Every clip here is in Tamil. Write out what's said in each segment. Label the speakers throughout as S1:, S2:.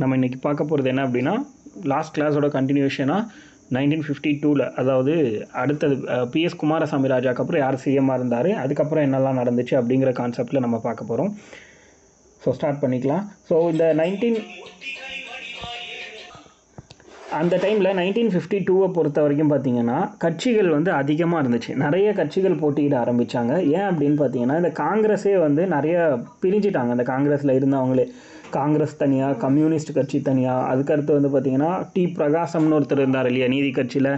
S1: நம்ம இன்றைக்கி பார்க்க போகிறது என்ன அப்படின்னா, லாஸ்ட் கிளாஸோட கண்டினியூஷனாக 1952ல், அதாவது அடுத்தது பிஎஸ் குமாரசாமி ராஜாக்கு அப்புறம் யார் சிஎம்மாக இருந்தார், அதுக்கப்புறம் என்னெல்லாம் நடந்துச்சு அப்படிங்கிற கான்செப்டில் நம்ம பார்க்க போகிறோம். ஸோ ஸ்டார்ட் பண்ணிக்கலாம். ஸோ இந்த அந்த டைமில் 1952 பொறுத்த வரைக்கும் பார்த்திங்கன்னா கட்சிகள் வந்து அதிகமாக இருந்துச்சு. நிறைய கட்சிகள் போட்டியிட ஆரம்பித்தாங்க. ஏன் அப்படின்னு பார்த்தீங்கன்னா, இந்த காங்கிரஸே வந்து நிறைய பிரிஞ்சிட்டாங்க. அந்த காங்கிரஸில் இருந்தவங்களே காங்கிரஸ் தனியாக, கம்யூனிஸ்ட் கட்சி தனியாக, அதுக்கடுத்து வந்து பார்த்திங்கன்னா பிரகாசம்னு ஒருத்தர் இருந்தார் இல்லையா நீதி கட்சியில்,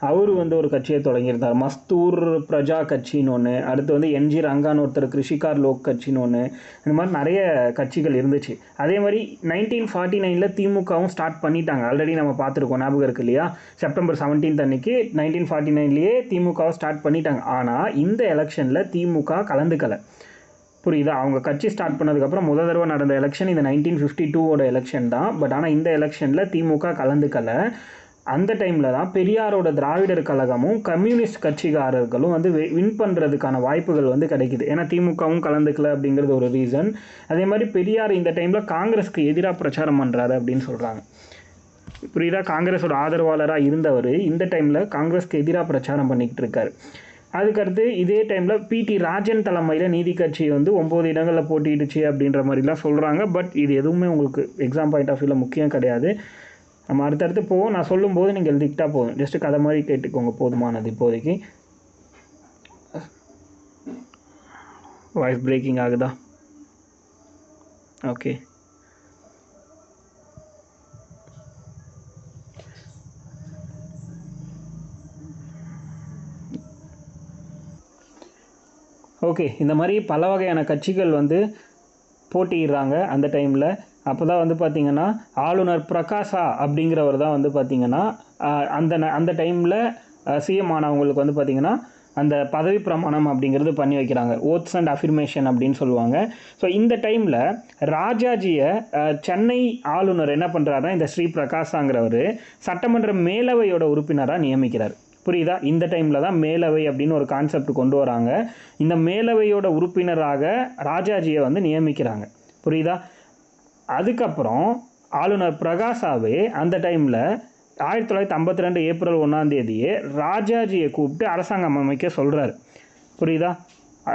S1: அவர் வந்து ஒரு கட்சியை தொடங்கியிருந்தார், மஸ்தூர் பிரஜா கட்சின்னு ஒன்று. அடுத்து வந்து என்ஜி ரங்கான்னு ஒருத்தர் கிருஷிகார் லோக் கட்சின்னு ஒன்று. இந்த மாதிரி நிறைய கட்சிகள் இருந்துச்சு. அதே மாதிரி 1949ல் திமுகவும் ஸ்டார்ட் பண்ணிட்டாங்க. ஆல்ரெடி நம்ம பார்த்துருக்கோம், ஞாபகம் இருக்குது இல்லையா? செப்டம்பர் 17 அன்னைக்கு 1949லேயே திமுகவை ஸ்டார்ட் பண்ணிட்டாங்க. ஆனால் இந்த எலெக்ஷனில் திமுக கலந்துக்கலை. புரியுதா? அவங்க கட்சி ஸ்டார்ட் பண்ணதுக்கப்புறம் முதல் தடவை நடந்த எலெக்ஷன் இந்த 1952 எலெக்ஷன் தான். பட் ஆனால் இந்த எலெக்ஷனில் திமுக கலந்துக்கலை. அந்த டைமில் தான் பெரியாரோட திராவிடர் கழகமும் கம்யூனிஸ்ட் கட்சிக்காரர்களும் வந்து வின் பண்ணுறதுக்கான வாய்ப்புகள் வந்து கிடைக்குது. ஏன்னா திமுகவும் கலந்துக்கல அப்படிங்கிறது ஒரு ரீசன். அதே மாதிரி பெரியார் இந்த டைமில் காங்கிரஸ்க்கு எதிராக பிரச்சாரம் பண்ணுறாரு அப்படின்னு சொல்கிறாங்க. புரியுதா? காங்கிரஸோட ஆதரவாளராக இருந்தவர் இந்த டைமில் காங்கிரஸ்க்கு எதிராக பிரச்சாரம் பண்ணிக்கிட்டு இருக்காரு. அதுக்கடுத்து இதே டைமில் பிடி ராஜன் தலைமையில் நீதி கட்சி வந்து 9 இடங்களில் போட்டிடுச்சு அப்படின்ற மாதிரிலாம் சொல்கிறாங்க. பட் இது எதுவுமே உங்களுக்கு எக்ஸாம் பாயிண்ட் ஆஃப் வியூவில் முக்கியம் கிடையாது. நம்ம அடுத்தடுத்து போவோம். நான் சொல்லும்போது நீங்கள் எழுதிக்கிட்டா போதும். ஜஸ்ட்டு கதை மாதிரி கேட்டுக்கோங்க, போதுமானது. இப்போதைக்கு வாய்ஸ் பிரேக்கிங் ஆகுதா? ஓகே. ஓகே, இந்த மாதிரி பல வகையான கட்சிகள் வந்து போட்டிடுறாங்க அந்த டைமில். அப்போ தான் வந்து பார்த்திங்கன்னா ஆளுநர் பிரகாசா அப்படிங்கிறவர் தான் வந்து பார்த்திங்கன்னா அந்த டைமில் சிஎம் ஆனவங்களுக்கு வந்து பார்த்திங்கன்னா அந்த பதவி பிரமாணம் அப்படிங்கிறது பண்ணி வைக்கிறாங்க. ஓத்ஸ் அண்ட் அஃபிர்மேஷன் அப்படின்னு சொல்லுவாங்க. ஸோ இந்த டைமில் ராஜாஜியை சென்னை ஆளுநர் என்ன பண்ணுறாருன்னா, இந்த ஸ்ரீ பிரகாசாங்கிறவர் சட்டமன்ற மேலவையோட உறுப்பினராக நியமிக்கிறார். புரியுதா? இந்த டைமில் தான் மேலவை அப்படின்னு ஒரு கான்செப்ட் கொண்டு வராங்க. இந்த மேலவையோட உறுப்பினராக ராஜாஜியை வந்து நியமிக்கிறாங்க. புரியுதா? அதுக்கப்புறம் ஆளுநர் பிரகாசாவே அந்த டைமில் 1952 ஏப்ரல் 1 ராஜாஜியை கூப்பிட்டு அரசாங்கம் அமைக்க சொல்கிறாரு. புரியுதா?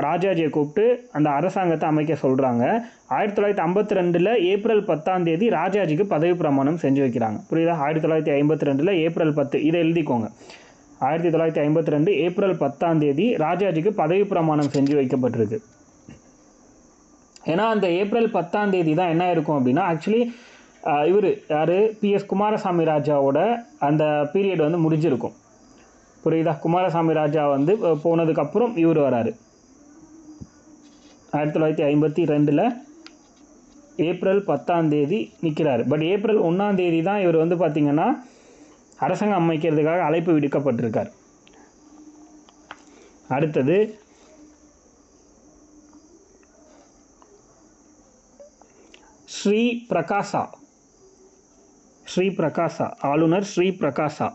S1: ராஜாஜியை கூப்பிட்டு அந்த அரசாங்கத்தை அமைக்க சொல்கிறாங்க. 1952 ஏப்ரல் 10 ராஜாஜிக்கு பதவி பிரமாணம் செஞ்சு வைக்கிறாங்க. புரியுதா? 1952 ஏப்ரல் 10, இதை எழுதிக்கோங்க. 1952 ஏப்ரல் 10 ராஜாஜிக்கு பதவி பிரமாணம் செஞ்சு வைக்கப்பட்டிருக்கு. ஏன்னா அந்த ஏப்ரல் 10 தான் என்ன இருக்கும் அப்படின்னா, ஆக்சுவலி இவர் யார், பிஎஸ் குமாரசாமி ராஜாவோட அந்த பீரியட் வந்து முடிஞ்சிருக்கும். புரியுதா? குமாரசாமி ராஜா வந்து போனதுக்கப்புறம் இவர் வராரு. 1952 ஏப்ரல் 10 நிற்கிறாரு. பட் ஏப்ரல் 1 தான் இவர் வந்து பார்த்திங்கன்னா அரசாங்கம் அமைக்கிறதுக்காக அழைப்பு விடுக்கப்பட்டிருக்கார். அடுத்தது ஸ்ரீ பிரகாசா, ஆளுநர் ஸ்ரீ பிரகாசா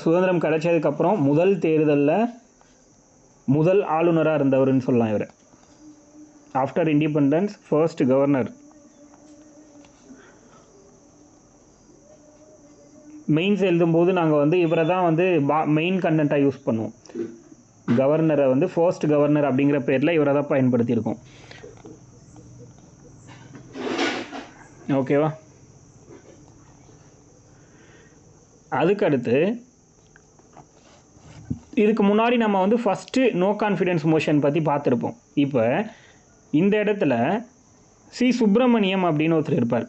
S1: சுதந்திரம் கிடைச்சதுக்கப்புறம் முதல் தேர்தலில் முதல் ஆளுநராக இருந்தவர்னு சொல்லலாம் இவர். After independence first governor. Mains எழுதும்போது நாங்கள் வந்து இவரை தான் வந்து மெயின் கண்டென்ட்டாக யூஸ் பண்ணுவோம். கவர்னரை வந்து ஃபர்ஸ்ட் கவர்னர் அப்படிங்கிற பேரில் இவரை தான் பயன்படுத்தியிருக்கோம். ஓகேவா? அதுக்கடுத்து இதுக்கு முன்னாடி நம்ம வந்து ஃபஸ்ட்டு நோ கான்ஃபிடென்ஸ் மோஷன் பற்றி பார்த்துருப்போம். இப்போ இந்த இடத்துல சி சுப்பிரமணியம் அப்படின்னு ஒருத்தர் இருப்பார்.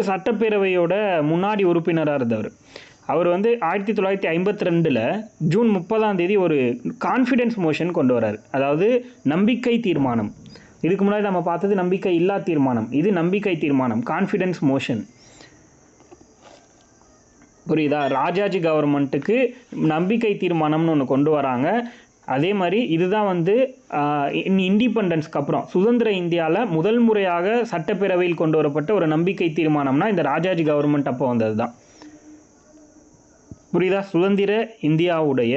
S1: சட்டப்பேரவையோட முன்னாடி உறுப்பினராக இருந்தவர். அவர் வந்து 1952 ஜூன் 30 ஒரு கான்ஃபிடென்ஸ் மோஷன் கொண்டு வரார். அதாவது நம்பிக்கை தீர்மானம். இதுக்கு முன்னாடி நம்ம பார்த்தது நம்பிக்கை இல்லா தீர்மானம், இது நம்பிக்கை தீர்மானம், கான்ஃபிடென்ஸ் மோஷன். புரியுதா? ராஜாஜி கவர்மெண்ட்டுக்கு நம்பிக்கை தீர்மானம்னு ஒன்று கொண்டு வராங்க. அதே மாதிரி இதுதான் வந்து இண்டிபெண்டன்ஸ்க்கு அப்புறம் சுதந்திர இந்தியாவில் முதல் முறையாக சட்டப்பேரவையில் கொண்டு வரப்பட்ட ஒரு நம்பிக்கை தீர்மானம்னா இந்த ராஜாஜி கவர்மெண்ட் அப்போ வந்தது தான். புரியுதா? சுதந்திர இந்தியாவுடைய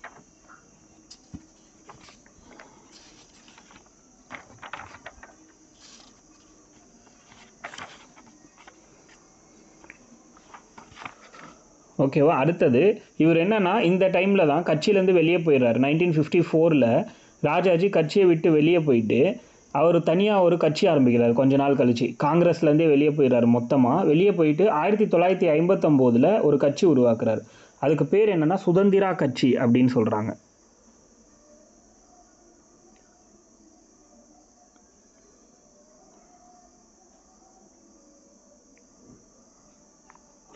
S1: ஓகேவா. அடுத்தது இவர் என்னன்னா இந்த டைமில் தான் கட்சியிலேருந்து வெளியே போயிடுறாரு. 1954 ராஜாஜி கட்சியை விட்டு வெளியே போயிட்டு அவர் தனியாக ஒரு கட்சி ஆரம்பிக்கிறார். கொஞ்ச நாள் கழிச்சு காங்கிரஸ்லேருந்தே வெளியே போயிடுறாரு. மொத்தமாக வெளியே போயிட்டு 1959 ஒரு கட்சி உருவாக்குறாரு. அதுக்கு பேர் என்னன்னா சுதந்திரா கட்சி அப்படின்னு சொல்கிறாங்க.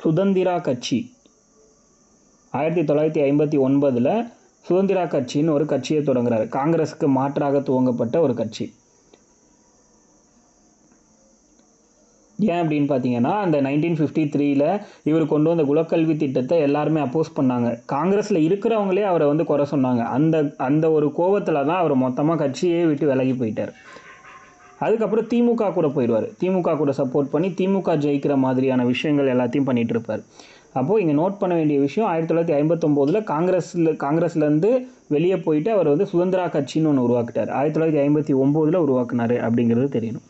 S1: சுதந்திரா கட்சி 1959 சுதந்திரா கட்சின்னு ஒரு கட்சியை தொடங்குறாரு. காங்கிரஸுக்கு மாற்றாக துவங்கப்பட்ட ஒரு கட்சி. ஏன் அப்படின்னு பார்த்தீங்கன்னா அந்த 1953 இவர் கொண்டு வந்த குலக்கல்வி திட்டத்தை எல்லாருமே அப்போஸ் பண்ணாங்க. காங்கிரஸில் இருக்கிறவங்களே அவரை வந்து குறை சொன்னாங்க. அந்த ஒரு கோபத்தில் தான் அவர் மொத்தமாக கட்சியே விட்டு விலகி போயிட்டார். அதுக்கப்புறம் திமுக கூட போயிடுவார். திமுக கூட சப்போர்ட் பண்ணி திமுக ஜெயிக்கிற மாதிரியான விஷயங்கள் எல்லாத்தையும் பண்ணிகிட்டு இருப்பார். அப்போது இங்கே நோட் பண்ண வேண்டிய விஷயம் 1959 காங்கிரஸ்லேருந்து வெளியே போயிட்டு அவர் வந்து சுதந்திரா கட்சின்னு ஒன்று உருவாக்கிட்டார். 1959 உருவாக்குனார் அப்படிங்கிறது தெரியணும்.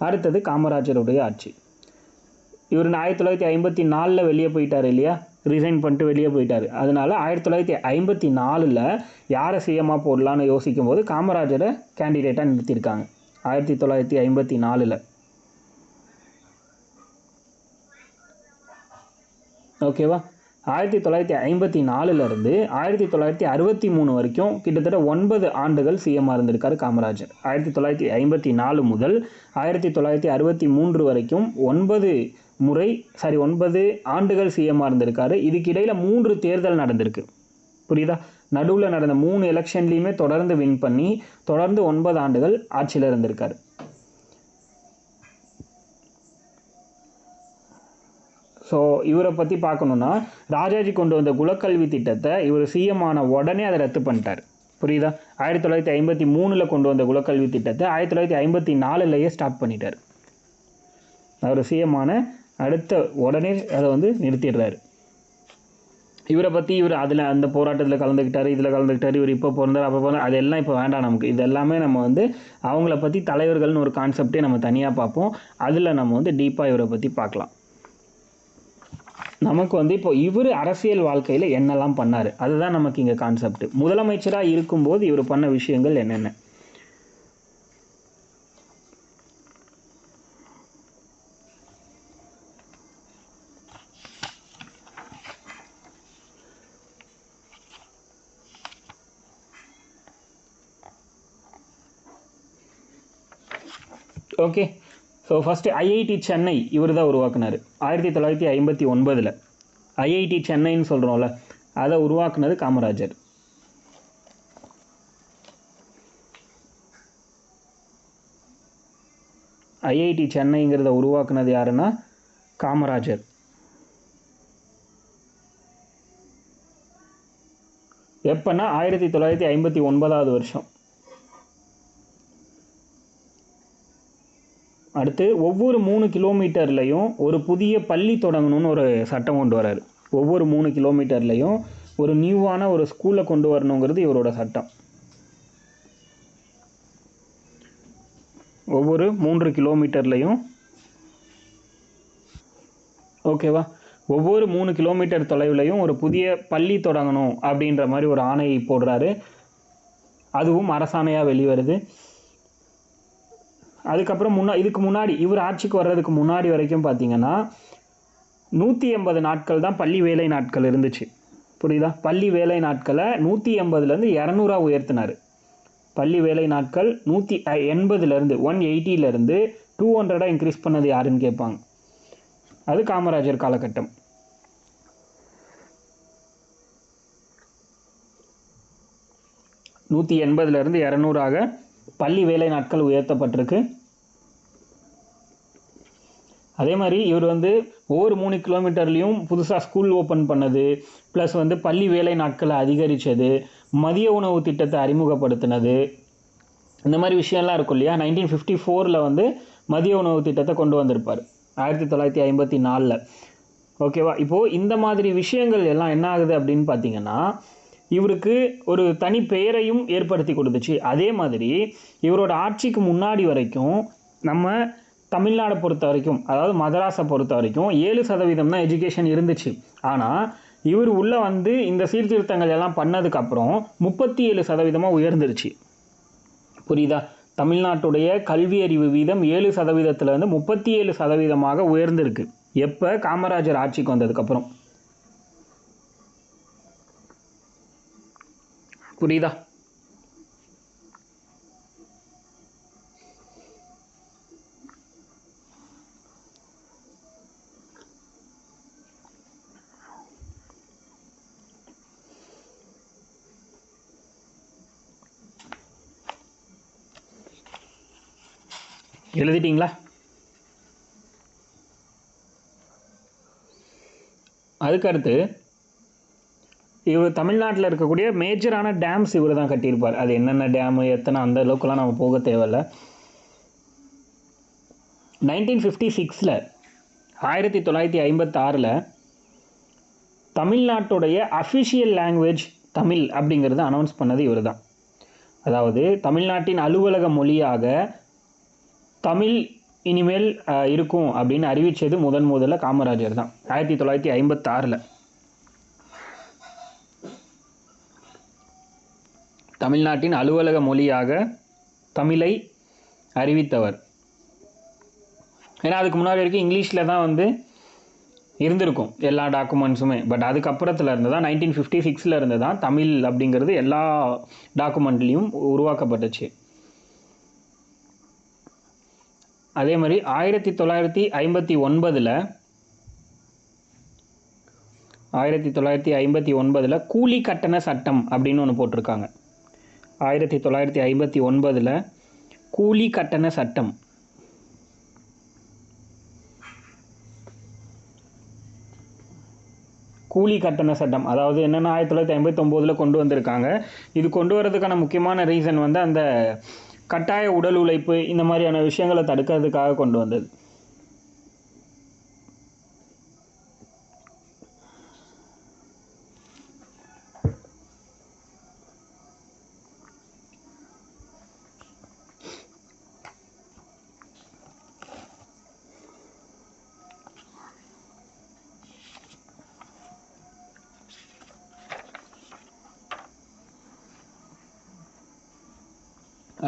S1: அடுத்தது காமராஜருடைய ஆட்சி. இவர் 1954 வெளியே போயிட்டார் இல்லையா, ரிசைன் பண்ணிட்டு வெளியே போயிட்டார். அதனால 1954 யாரை சிஎம்மாக போடலான்னு யோசிக்கும் போது காமராஜரை கேண்டிடேட்டாக நிறுத்தியிருக்காங்க. 1954 ஓகேவா. 1954 1963 வரைக்கும் கிட்டத்தட்ட 9 ஆண்டுகள் சிஎம்மாக இருந்திருக்காரு காமராஜர். 1954 முதல் 1963 வரைக்கும் 9 ஆண்டுகள் சிஎம்மாக இருந்திருக்காரு. இதுக்கு இடையில் 3 தேர்தல் நடந்திருக்கு. புரியுதா. நடுவில் நடந்த 3 எலெக்ஷன்லையுமே தொடர்ந்து வின் பண்ணி தொடர்ந்து 9 ஆண்டுகள் ஆட்சியில் இருந்திருக்காரு. ஸோ இவரை பற்றி பார்க்கணுன்னா ராஜாஜி கொண்டு வந்த குலக்கல்வி திட்டத்தை இவர் சிஎம் ஆன உடனே அதை ரத்து பண்ணிட்டார். புரியுதா. 1953 கொண்டு வந்த குலக்கல்வி திட்டத்தை 1954 ஸ்டார்ட் பண்ணிட்டார். அவர் சிஎம் ஆன அடுத்த உடனே அதை வந்து நிறுத்திடுறாரு. இவரை பற்றி இவர் அதில் அந்த போராட்டத்தில் கலந்துக்கிட்டார், இதில் கலந்துக்கிட்டார், இவர் இப்போ பிறந்தார் அப்போ பிறந்தார், அதெல்லாம் இப்போ வேண்டாம் நமக்கு. இது எல்லாமே நம்ம வந்து அவங்கள பற்றி தலைவர்கள்னு ஒரு கான்செப்டே நம்ம தனியாக பார்ப்போம். அதில் நம்ம வந்து டீப்பாக இவரை பற்றி பார்க்கலாம். நமக்கு வந்து இப்போ இவர் அரசியல் வாழ்க்கையில் என்னெல்லாம் பண்ணார் அதுதான் நமக்கு இங்கே கான்செப்ட். முதலமைச்சராக இருக்கும்போது இவர் பண்ண விஷயங்கள் என்னென்ன. Okay. So first IIT Chennai இவர் தான் உருவாக்குனார். 1959 ஐஐடி சென்னைன்னு சொல்கிறோம்ல, அதை உருவாக்குனது காமராஜர். ஐஐடி சென்னைங்கிறத உருவாக்குனது யாருன்னா காமராஜர். எப்போன்னா 1959 வருஷம். அடுத்து ஒவ்வொரு 3 கிலோமீட்டர்லையும் ஒரு புதிய பள்ளி தொடங்கணும்னு ஒரு சட்டம் கொண்டு வராரு. ஒவ்வொரு 3 கிலோமீட்டர்லையும் ஒரு நியூவான ஒரு ஸ்கூலை கொண்டு வரணுங்கிறது இவரோட சட்டம். ஒவ்வொரு 3 கிலோமீட்டர்லையும் ஓகேவா, ஒவ்வொரு 3 கிலோமீட்டர் தொலைவுலையும் ஒரு புதிய பள்ளி தொடங்கணும் அப்படின்ற மாதிரி ஒரு ஆணையை போடுறாரு. அதுவும் அரசாணையாக வெளிவருது. அதுக்கப்புறம் இதுக்கு முன்னாடி இவர் ஆட்சிக்கு வர்றதுக்கு முன்னாடி வரைக்கும் பார்த்தீங்கன்னா 180 நாட்கள் தான் பள்ளி வேலை நாட்கள் இருந்துச்சு. புரியுதா. பள்ளி வேலை நாட்களை 180லேருந்து 200 உயர்த்தினார். பள்ளி வேலை நாட்கள் 180லேருந்து 180லேருந்து 200 இன்க்ரீஸ் பண்ணது யாருன்னு கேட்பாங்க. அது காமராஜர் காலகட்டம். (180லேருந்து 200) பள்ளி வேலை நாட்கள் உயர்த்தப்பட்டிருக்கு. அதே மாதிரி இவர் வந்து ஒவ்வொரு 3 கிலோமீட்டர்லேயும் புதுசாக ஸ்கூல் ஓப்பன் பண்ணது, ப்ளஸ் வந்து பள்ளி வேலை நாட்களை அதிகரித்தது, மதிய உணவு திட்டத்தை அறிமுகப்படுத்தினது, இந்த மாதிரி விஷயம்லாம் இருக்கும் இல்லையா. 1954 வந்து மதிய உணவு திட்டத்தை கொண்டு வந்திருப்பார் 1954. ஓகேவா. இப்போது இந்த மாதிரி விஷயங்கள் எல்லாம் என்ன ஆகுது அப்படின்னு பார்த்தீங்கன்னா இவருக்கு ஒரு தனி பெயரையும் ஏற்படுத்தி கொடுத்துச்சு. அதே மாதிரி இவரோட ஆட்சிக்கு முன்னாடி வரைக்கும் நம்ம தமிழ்நாடை பொறுத்த வரைக்கும், அதாவது மதராஸை பொறுத்த வரைக்கும் 7% தான் எஜுகேஷன் இருந்துச்சு. ஆனால் இவர் உள்ளே வந்து இந்த சீர்திருத்தங்கள் எல்லாம் பண்ணதுக்கப்புறம் 37% உயர்ந்துருச்சு. புரியுதா? தமிழ்நாட்டுடைய கல்வி அறிவு வீதம் 7%லேருந்து 37% உயர்ந்திருக்கு. எப்போ? காமராஜர் ஆட்சிக்கு வந்ததுக்கப்புறம். புரியுதா? எழுதிட்டீங்களா? அதுக்கடுத்து இவர் தமிழ்நாட்டில் இருக்கக்கூடிய மேஜரான டேம்ஸ் இவர் தான் கட்டியிருப்பார். அது என்னென்ன டேமு எத்தனை அந்த அளவுக்குலாம் நம்ம போக தேவையில்லை. 1956 1956 தமிழ்நாட்டுடைய அஃபிஷியல் லாங்குவேஜ் தமிழ் அப்படிங்கிறத அனௌன்ஸ் பண்ணது இவர் தான். அதாவது தமிழ்நாட்டின் அலுவலக மொழியாக தமிழ் இனிமேல் இருக்கும் அப்படின்னு அறிவித்தது முதல்ல காமராஜர் தான் 1956. தமிழ்நாட்டின் அலுவலக மொழியாக தமிழை அறிவித்தவர். ஏன்னா அதுக்கு முன்னாடி வரைக்கும் இங்கிலீஷில் தான் வந்து இருந்திருக்கும் எல்லா டாக்குமெண்ட்ஸுமே. பட் அதுக்கப்புறத்தில் இருந்து தான் 1956 இருந்து தான் தமிழ் அப்படிங்கிறது எல்லா டாக்குமெண்ட்லேயும் உருவாக்கப்பட்டுச்சு. அதே மாதிரி 1959 கூலி கட்டண சட்டம் அப்படின்னு ஒன்று போட்டிருக்காங்க. 1959 கூலி கட்டண சட்டம். கூலி கட்டண சட்டம் அதாவது என்னென்னா 1959 கொண்டு வந்திருக்காங்க. இது கொண்டு வரதுக்கான முக்கியமான ரீசன் வந்து அந்த கட்டாய உடல் உழைப்பு இந்த மாதிரியான விஷயங்களை தடுக்கிறதுக்காக கொண்டு வந்தது.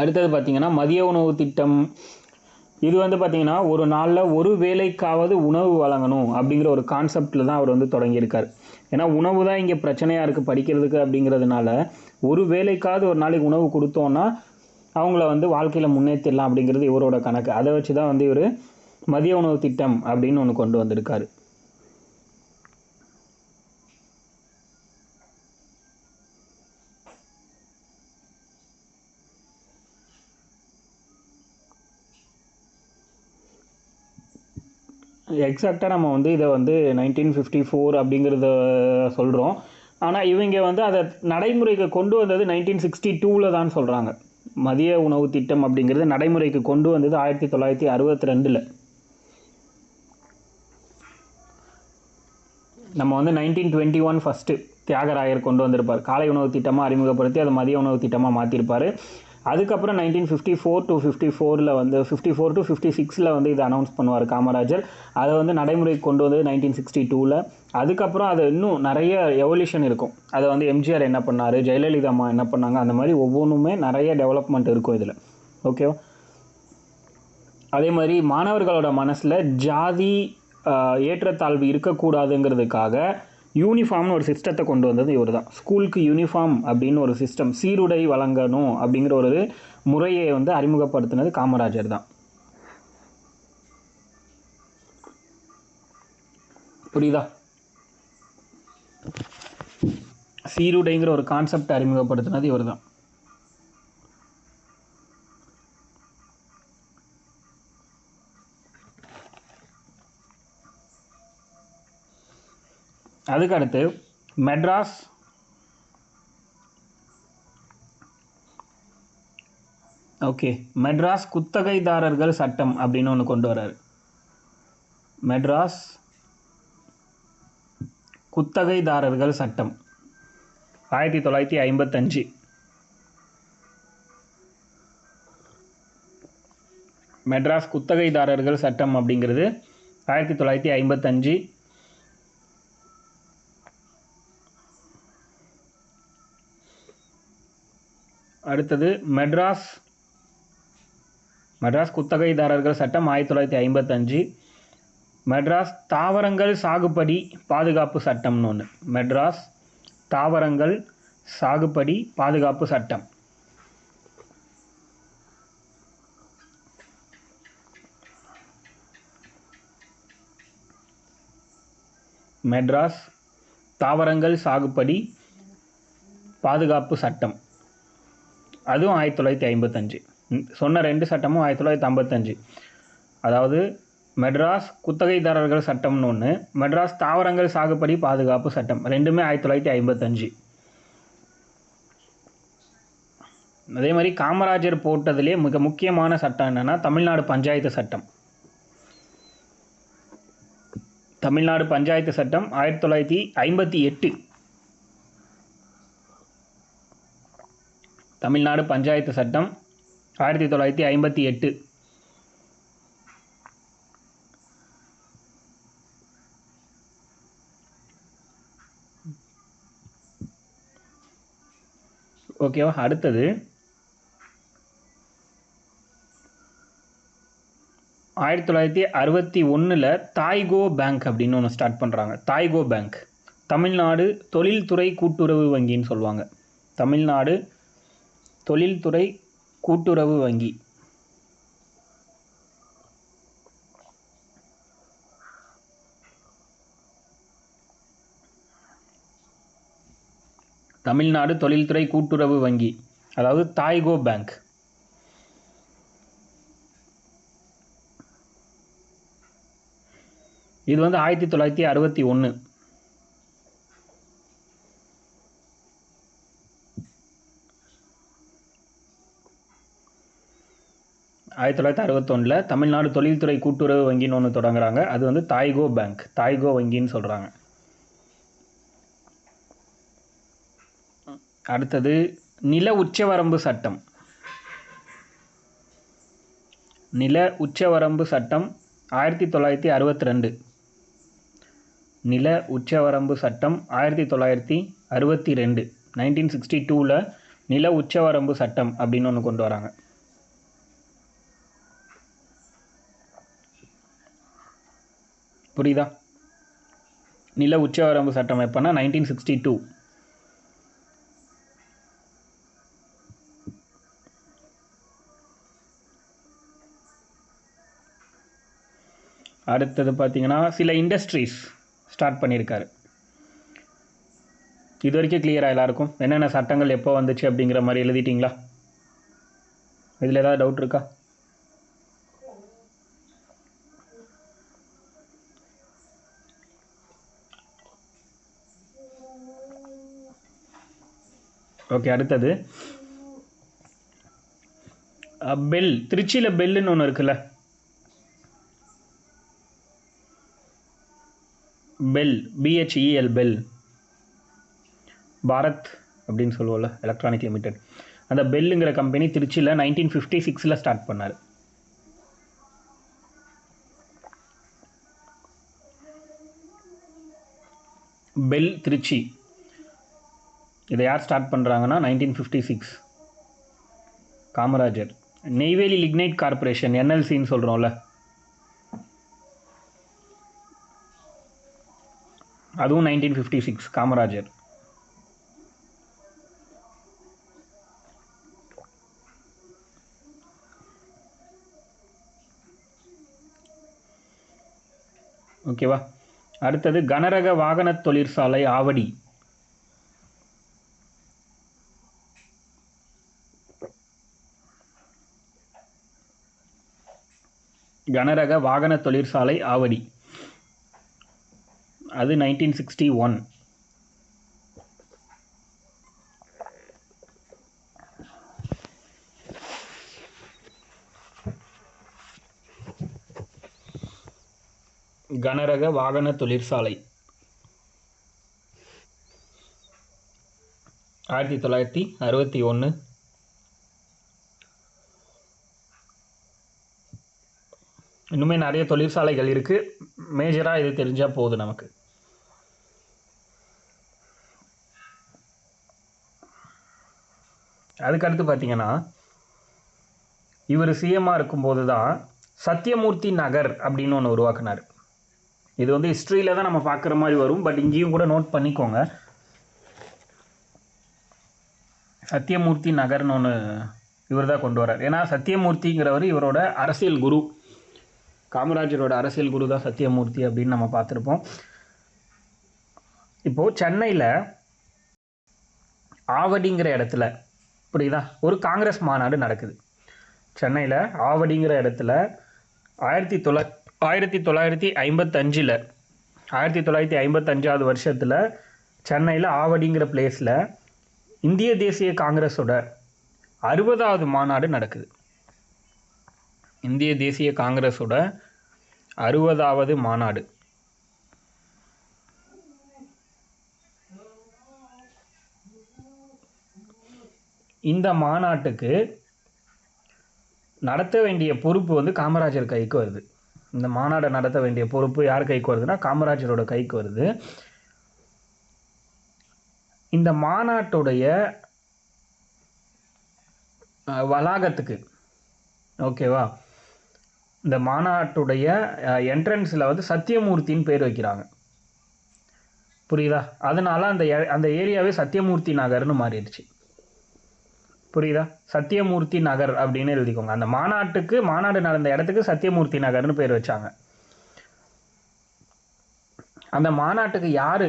S1: அடுத்தது பார்த்திங்கன்னா மதிய உணவு திட்டம். இது வந்து பார்த்திங்கன்னா ஒரு நாளில் ஒரு வேளைக்காவது உணவு வழங்கணும் அப்படிங்கிற ஒரு கான்செப்டில் தான் அவர் வந்து தொடங்கியிருக்கார். ஏன்னா உணவு தான் இங்கே பிரச்சனையாக இருக்குது படிக்கிறதுக்கு அப்படிங்கிறதுனால ஒரு வேளைக்காவது ஒரு நாளைக்கு உணவு கொடுத்தோன்னா அவங்கள வந்து வாழ்க்கையில் முன்னேற்றிடலாம் அப்படிங்கிறது இவரோட கணக்கு. அதை வச்சு தான் வந்து இவர் மதிய உணவு திட்டம் அப்படின்னு ஒன்று கொண்டு வந்திருக்காரு. எக்ஸாக்டாக நம்ம வந்து இதை வந்து 1954 அப்படிங்கிறத சொல்கிறோம். ஆனால் இவங்க வந்து அதை நடைமுறைக்கு கொண்டு வந்தது 1962 தான் சொல்கிறாங்க. மதிய உணவு திட்டம் அப்படிங்கிறது நடைமுறைக்கு கொண்டு வந்தது 1962. நம்ம வந்து 1921 ஃபஸ்ட்டு தியாகராயர் கொண்டு வந்திருப்பார். காலை உணவு திட்டமாக அறிமுகப்படுத்தி அதை மதிய உணவு திட்டமாக மாற்றிருப்பார். அதுக்கப்புறம் 1954 to 54 வந்து 54 to 56 வந்து இதை அனௌன்ஸ் பண்ணுவார் காமராஜர். அதை வந்து நடைமுறைக்கு கொண்டு வந்தது 1962. அதுக்கப்புறம் அது இன்னும் நிறைய எவல்யூஷன் இருக்கும். அதை வந்து எம்ஜிஆர் என்ன பண்ணார், ஜெயலலிதா அம்மா என்ன பண்ணாங்க, அந்த மாதிரி ஒவ்வொன்றுமே நிறைய டெவலப்மெண்ட் இருக்கும் இதில். ஓகேவா? அதே மாதிரி மாணவர்களோட மனசில் ஜாதி ஏற்றத்தாழ்வு இருக்கக்கூடாதுங்கிறதுக்காக யூனிஃபார்ம்னு ஒரு சிஸ்டத்தை கொண்டு வந்தது இவர் தான். ஸ்கூலுக்கு யூனிஃபார்ம் அப்படின்னு ஒரு சிஸ்டம், சீருடை வழங்கணும் அப்படிங்கிற ஒரு முறையை வந்து அறிமுகப்படுத்தினது காமராஜர் தான். புரியுதா? சீருடைங்கிற ஒரு கான்செப்ட் அறிமுகப்படுத்தினது இவர் தான். அதுக்கடுத்து மெட்ராஸ் மெட்ராஸ் குத்தகைதாரர்கள் சட்டம் அப்படின்னு ஒன்று கொண்டு வர்றாரு. மெட்ராஸ் குத்தகைதாரர்கள் சட்டம் 1955. மெட்ராஸ் குத்தகைதாரர்கள் சட்டம் அப்படிங்கிறது 1955. அடுத்தது மெட்ராஸ் குத்தகைதாரர்கள் சட்டம் 1955. மெட்ராஸ் தாவரங்கள் சாகுபடி பாதுகாப்பு சட்டம்னு ஒன்று. மெட்ராஸ் தாவரங்கள் சாகுபடி பாதுகாப்பு சட்டம். மெட்ராஸ் தாவரங்கள் சாகுபடி பாதுகாப்பு சட்டம், அதுவும் 1955. சொன்ன 2 சட்டமும் 1955. அதாவது மெட்ராஸ் குத்தகைதாரர்கள் சட்டம்னு ஒன்று, மெட்ராஸ் தாவரங்கள் சாகுபடி பாதுகாப்பு சட்டம், ரெண்டுமே 1955. அதே மாதிரி காமராஜர் போட்டதுலேயே மிக முக்கியமான சட்டம் என்னென்னா தமிழ்நாடு பஞ்சாயத்து சட்டம். தமிழ்நாடு பஞ்சாயத்து சட்டம் 1958. தமிழ்நாடு பஞ்சாயத்து சட்டம் 1958. ஓகேவா? அடுத்தது 1961 தாய்கோ பேங்க் அப்படின்னு ஒன்று ஸ்டார்ட் பண்ணுறாங்க. தாய்கோ பேங்க் தமிழ்நாடு தொழில்துறை கூட்டுறவு வங்கின்னு சொல்லுவாங்க. தமிழ்நாடு தொழில்துறை கூட்டுறவு வங்கி. தமிழ்நாடு தொழில்துறை கூட்டுறவு வங்கி, அதாவது தாய்கோ பேங்க். இது வந்து 1961. 1961 தமிழ்நாடு தொழில்துறை கூட்டுறவு வங்கின்னு ஒன்று தொடங்குறாங்க. அது வந்து தாய்கோ பேங்க், தாய்கோ வங்கின்னு சொல்கிறாங்க. அடுத்தது நில உச்சவரம்பு சட்டம். நில உச்சவரம்பு சட்டம் 1962. நில உச்சவரம்பு சட்டம் 1962. 1962 நில உச்சவரம்பு சட்டம் அப்படின்னு ஒன்று கொண்டு வராங்க. புரியுதா? நில உச்சவரம்பு சட்டம் எப்போனா 1962. அடுத்தது பார்த்தீங்கன்னா சில இண்டஸ்ட்ரீஸ் ஸ்டார்ட் பண்ணியிருக்காரு. இது வரைக்கும் கிளியராக எல்லாருக்கும் என்னென்ன சட்டங்கள் எப்போ வந்துச்சு அப்படிங்கிற மாதிரி எழுதிட்டிங்களா? இதில் ஏதாவது டவுட் இருக்கா? ஓகே. அடுத்தது பெல். திருச்சியில் பெல்லுன்னு ஒன்று இருக்குல்ல, பெல், BHEL, பெல், பாரத் அப்படின்னு சொல்லுவோம்ல, எலக்ட்ரானிக் லிமிடெட். அந்த பெல்லுங்கிற கம்பெனி திருச்சியில் 1956 ஸ்டார்ட் பண்ணார். பெல் திருச்சி. இதை யார் ஸ்டார்ட் பண்ணுறாங்கன்னா 1956 காமராஜர். நெய்வேலி லிக்னைட் கார்பரேஷன், NLCன்னு சொல்கிறோம்ல, அதுவும் 1956 காமராஜர். ஓகேவா? அடுத்தது கனரக வாகன தொழிற்சாலை ஆவடி. கனரக வாகன தொழிற்சாலை ஆவடி, அது 1961. கனரக வாகன தொழிற்சாலை 1961. இன்னுமே நிறைய தொழிற்சாலைகள் இருக்குது. மேஜராக இது தெரிஞ்சால் போதும் நமக்கு. அதுக்கடுத்து பார்த்தீங்கன்னா இவர் சிஎம்மாக இருக்கும்போது தான் சத்தியமூர்த்தி நகர் அப்படின்னு ஒன்று உருவாக்குனார். இது வந்து ஹிஸ்ட்ரியில் தான் நம்ம பார்க்குற மாதிரி வரும், பட் இங்கேயும் கூட நோட் பண்ணிக்கோங்க. சத்தியமூர்த்தி நகர்னு ஒன்று இவர் தான் கொண்டு வரார். ஏன்னா சத்தியமூர்த்திங்கிறவர் இவரோட அரசியல் குரு, காமராஜரோட அரசியல் குரு தான் சத்தியமூர்த்தி அப்படின்னு நம்ம பார்த்துருப்போம். இப்போது சென்னையில் ஆவடிங்கிற இடத்துல புரியுதா ஒரு காங்கிரஸ் மாநாடு நடக்குது. சென்னையில் ஆவடிங்கிற இடத்துல 1955 1955 வருஷத்தில் சென்னையில் ஆவடிங்கிற பிளேஸில் இந்திய தேசிய காங்கிரஸோட 60வது மாநாடு நடக்குது. இந்திய தேசிய காங்கிரஸோட 60வது மாநாடு. இந்த மாநாட்டுக்கு நடத்த வேண்டிய பொறுப்பு வந்து காமராஜர் கைக்கு வருது. இந்த மாநாடை நடத்த வேண்டிய பொறுப்பு யார் கைக்கு வருதுன்னா காமராஜரோட கைக்கு வருது. இந்த மாநாட்டுடைய வளாகத்துக்கு ஓகேவா, இந்த மாநாட்டுடைய என்ட்ரன்ஸில் வந்து சத்தியமூர்த்தின்னு பேர் வைக்கிறாங்க. புரியுதா? அதனால அந்த ஏரியாவே சத்தியமூர்த்தி நகர்னு மாறிடுச்சு. புரியுதா? சத்தியமூர்த்தி நகர் அப்படின்னு எழுதிக்கோங்க. அந்த மாநாடு நடந்த இடத்துக்கு சத்தியமூர்த்தி நகர்னு பேர் வச்சாங்க. அந்த மாநாட்டுக்கு யார்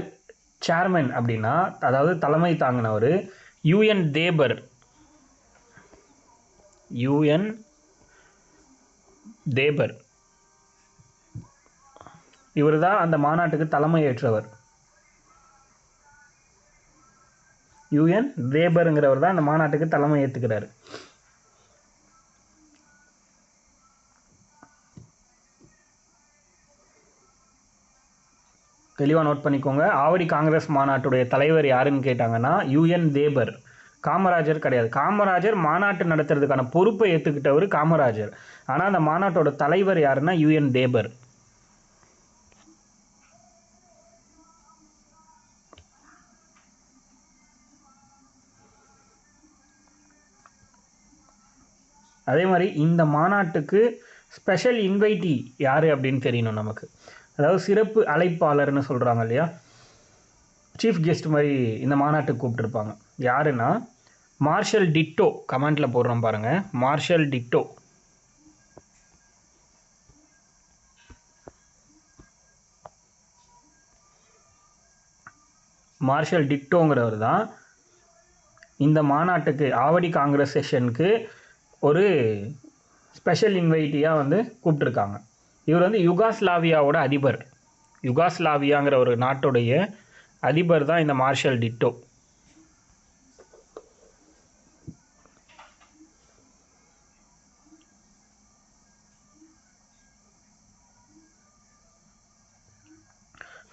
S1: சேர்மன் அப்படின்னா, அதாவது தலைமை தாங்கினவர் யூஎன் தேபர். இவர் தான் அந்த மாநாட்டுக்கு தலைமை ஏற்றவர். யூஎன் தேபருங்கிறவர் தான் அந்த மாநாட்டுக்கு தலைமை ஏற்றுக்கிறார். தெளிவாக நோட் பண்ணிக்கோங்க. ஆவடி காங்கிரஸ் மாநாட்டுடைய தலைவர் யாருன்னு கேட்டாங்கன்னா யூஎன் தேபர். காமராஜர் கிடையாது. காமராஜர் மாநாட்டு நடத்துறதுக்கான பொறுப்பை ஏற்றுக்கிட்டவர் காமராஜர். ஆனால் அந்த மாநாட்டோட தலைவர் யாருன்னா யூஎன் தேபர். அதே மாதிரி இந்த மாநாட்டுக்கு ஸ்பெஷல் இன்வைட்டி யார் அப்படின்னு தெரியணும் நமக்கு. அதாவது சிறப்பு அழைப்பாளர்னு சொல்கிறாங்க இல்லையா, சீஃப் கெஸ்ட் மாதிரி இந்த மாநாட்டுக்கு கூப்பிட்டுருப்பாங்க. யாருன்னா மார்ஷல் டிட்டோ. கமெண்ட்டில் போடுறோம் பாருங்கள், மார்ஷல் டிட்டோ. மார்ஷல் டிட்டோங்கிறவர் தான் இந்த மாநாட்டுக்கு ஆவடி காங்கிரஸ் செஷனுக்கு ஒரு ஸ்பெஷல் இன்வைட்டியாக வந்து கூப்பிட்டுருக்காங்க. இவர் வந்து யுகாஸ்லாவியாவோட அதிபர். யுகாஸ்லாவியாங்கிற ஒரு நாட்டுடைய அதிபர் தான் இந்த மார்ஷல் டிட்டோ.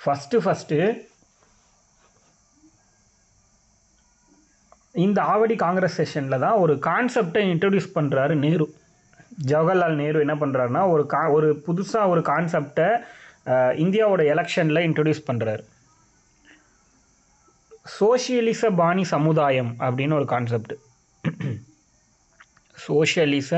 S1: ஃபஸ்ட்டு இந்த ஆவடி காங்கிரஸ் செஷனில் தான் ஒரு கான்செப்டை இன்ட்ரடியூஸ் பண்ணுறாரு நேரு. ஜவஹர்லால் நேரு என்ன பண்ணுறாருன்னா ஒரு புதுசாக ஒரு கான்செப்டை இந்தியாவோட எலெக்ஷனில் இன்ட்ரடியூஸ் பண்ணுறாரு. சோஷியலிச பாணி சமுதாயம் அப்படின்னு ஒரு கான்செப்ட். சோஷியலிச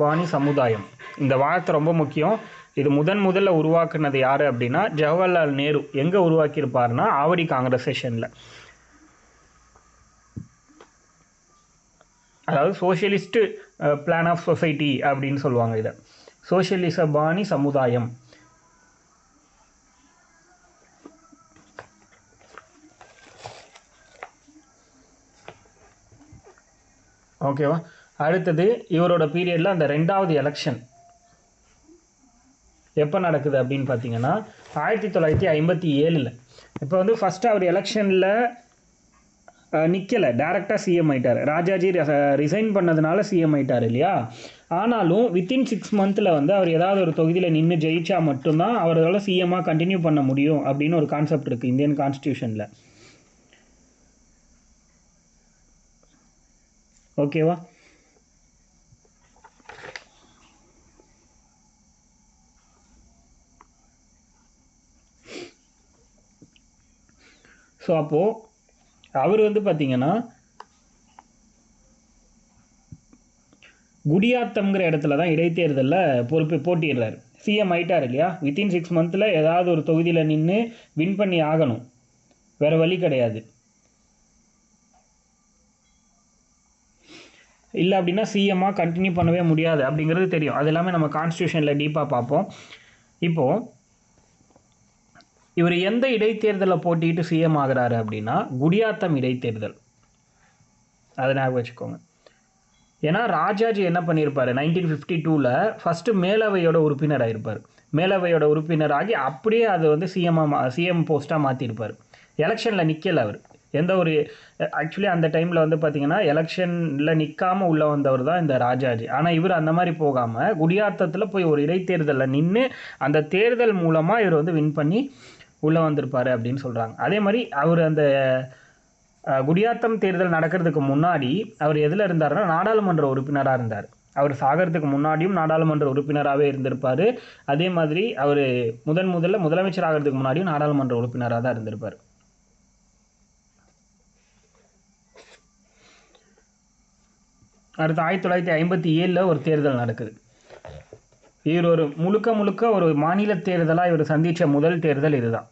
S1: பாணி சமுதாயம், இந்த வார்த்தை ரொம்ப முக்கியம். இது முதல்ல உருவாக்குனது யார் அப்படின்னா ஜவஹர்லால் நேரு. எங்கே உருவாக்கியிருப்பார்னா ஆவடி காங்கிரஸ் செஷனில். அதாவது சோஷியலிஸ்ட் பிளான் ஆஃப் சொசைட்டி அப்படின்னு சொல்லுவாங்க இதை. சோஷியலிச பாணி சமுதாயம். ஓகேவா? அடுத்தது இவரோட பீரியடில் அந்த 2வது எலெக்ஷன் எப்போ நடக்குது அப்படின்னு பார்த்தீங்கன்னா 1957. இப்போ வந்து ஃபஸ்ட்டு அவர் எலெக்ஷனில் நிற்கலை, டேரெக்டாக சிஎம் ஆகிட்டார். ராஜாஜி ரிசைன் பண்ணதுனால சிஎம் ஆகிட்டார் இல்லையா. ஆனாலும் வித்தின் 6 மந்தில் வந்து அவர் ஏதாவது ஒரு தொகுதியில் நின்று ஜெயிச்சா மட்டும்தான் அவரால் சிஎம்மாக கண்டினியூ பண்ண முடியும் அப்படின்னு ஒரு கான்செப்ட் இருக்குது இந்தியன் கான்ஸ்டியூஷனில். ஓகேவா? ஸோ அப்போது அவர் வந்து பார்த்திங்கன்னா குடியாத்தம்ங்கிற இடத்துல தான் இடைத்தேர்தலில் போட்டிடுறாரு. சிஎம் ஆயிட்டார் இல்லையா, வித்தின் 6 மந்த்தில் ஏதாவது ஒரு தொகுதியில் நின்று வின் பண்ணி ஆகணும், வேறு வழி கிடையாது. இல்லை அப்படின்னா சிஎம்மாக கண்டினியூ பண்ணவே முடியாது அப்படிங்கிறது தெரியும். அது எல்லாமே நம்ம கான்ஸ்டியூஷனில் டீப்பாக பார்ப்போம். இப்போது இவர் எந்த இடைத்தேர்தலில் போட்டிட்டு சிஎம் ஆகிறாரு அப்படின்னா குடியாத்தம் இடைத்தேர்தல். அதை ஞாபகம் வச்சுக்கோங்க. ஏன்னா ராஜாஜி என்ன பண்ணியிருப்பார், 1952 ஃபஸ்ட்டு மேலவையோட உறுப்பினர் ஆகிருப்பார். மேலவையோட உறுப்பினராகி அப்படியே அது வந்து சிஎம் போஸ்ட்டாக மாற்றிருப்பார். எலெக்ஷனில் நிற்கலை அவர். எந்த ஒரு ஆக்சுவலி அந்த டைமில் வந்து பார்த்திங்கன்னா எலெக்ஷனில் நிற்காமல் உள்ளே வந்தவர் தான் இந்த ராஜாஜி. ஆனால் இவர் அந்த மாதிரி போகாமல் குடியாத்தத்தில் போய் ஒரு இடைத்தேர்தலில் நின்று அந்த தேர்தல் மூலமாக இவர் வந்து வின் பண்ணி உள்ளே வந்திருப்பார் அப்படின்னு சொல்கிறாங்க. அதே மாதிரி அவர் அந்த குடியாத்தம் தேர்தல் நடக்கிறதுக்கு முன்னாடி அவர் எதில் இருந்தார்னா நாடாளுமன்ற உறுப்பினராக இருந்தார். அவர் சாகிறதுக்கு முன்னாடியும் நாடாளுமன்ற உறுப்பினராகவே இருந்திருப்பார். அதே மாதிரி அவர் முதல்ல முதலமைச்சர் ஆகிறதுக்கு முன்னாடியும் நாடாளுமன்ற உறுப்பினராக தான் இருந்திருப்பார். அடுத்து 1957 ஒரு தேர்தல் நடக்குது. இவர் ஒரு முழுக்க ஒரு மாநில தேர்தலாக இவர் சந்தித்த முதல் தேர்தல் இதுதான்.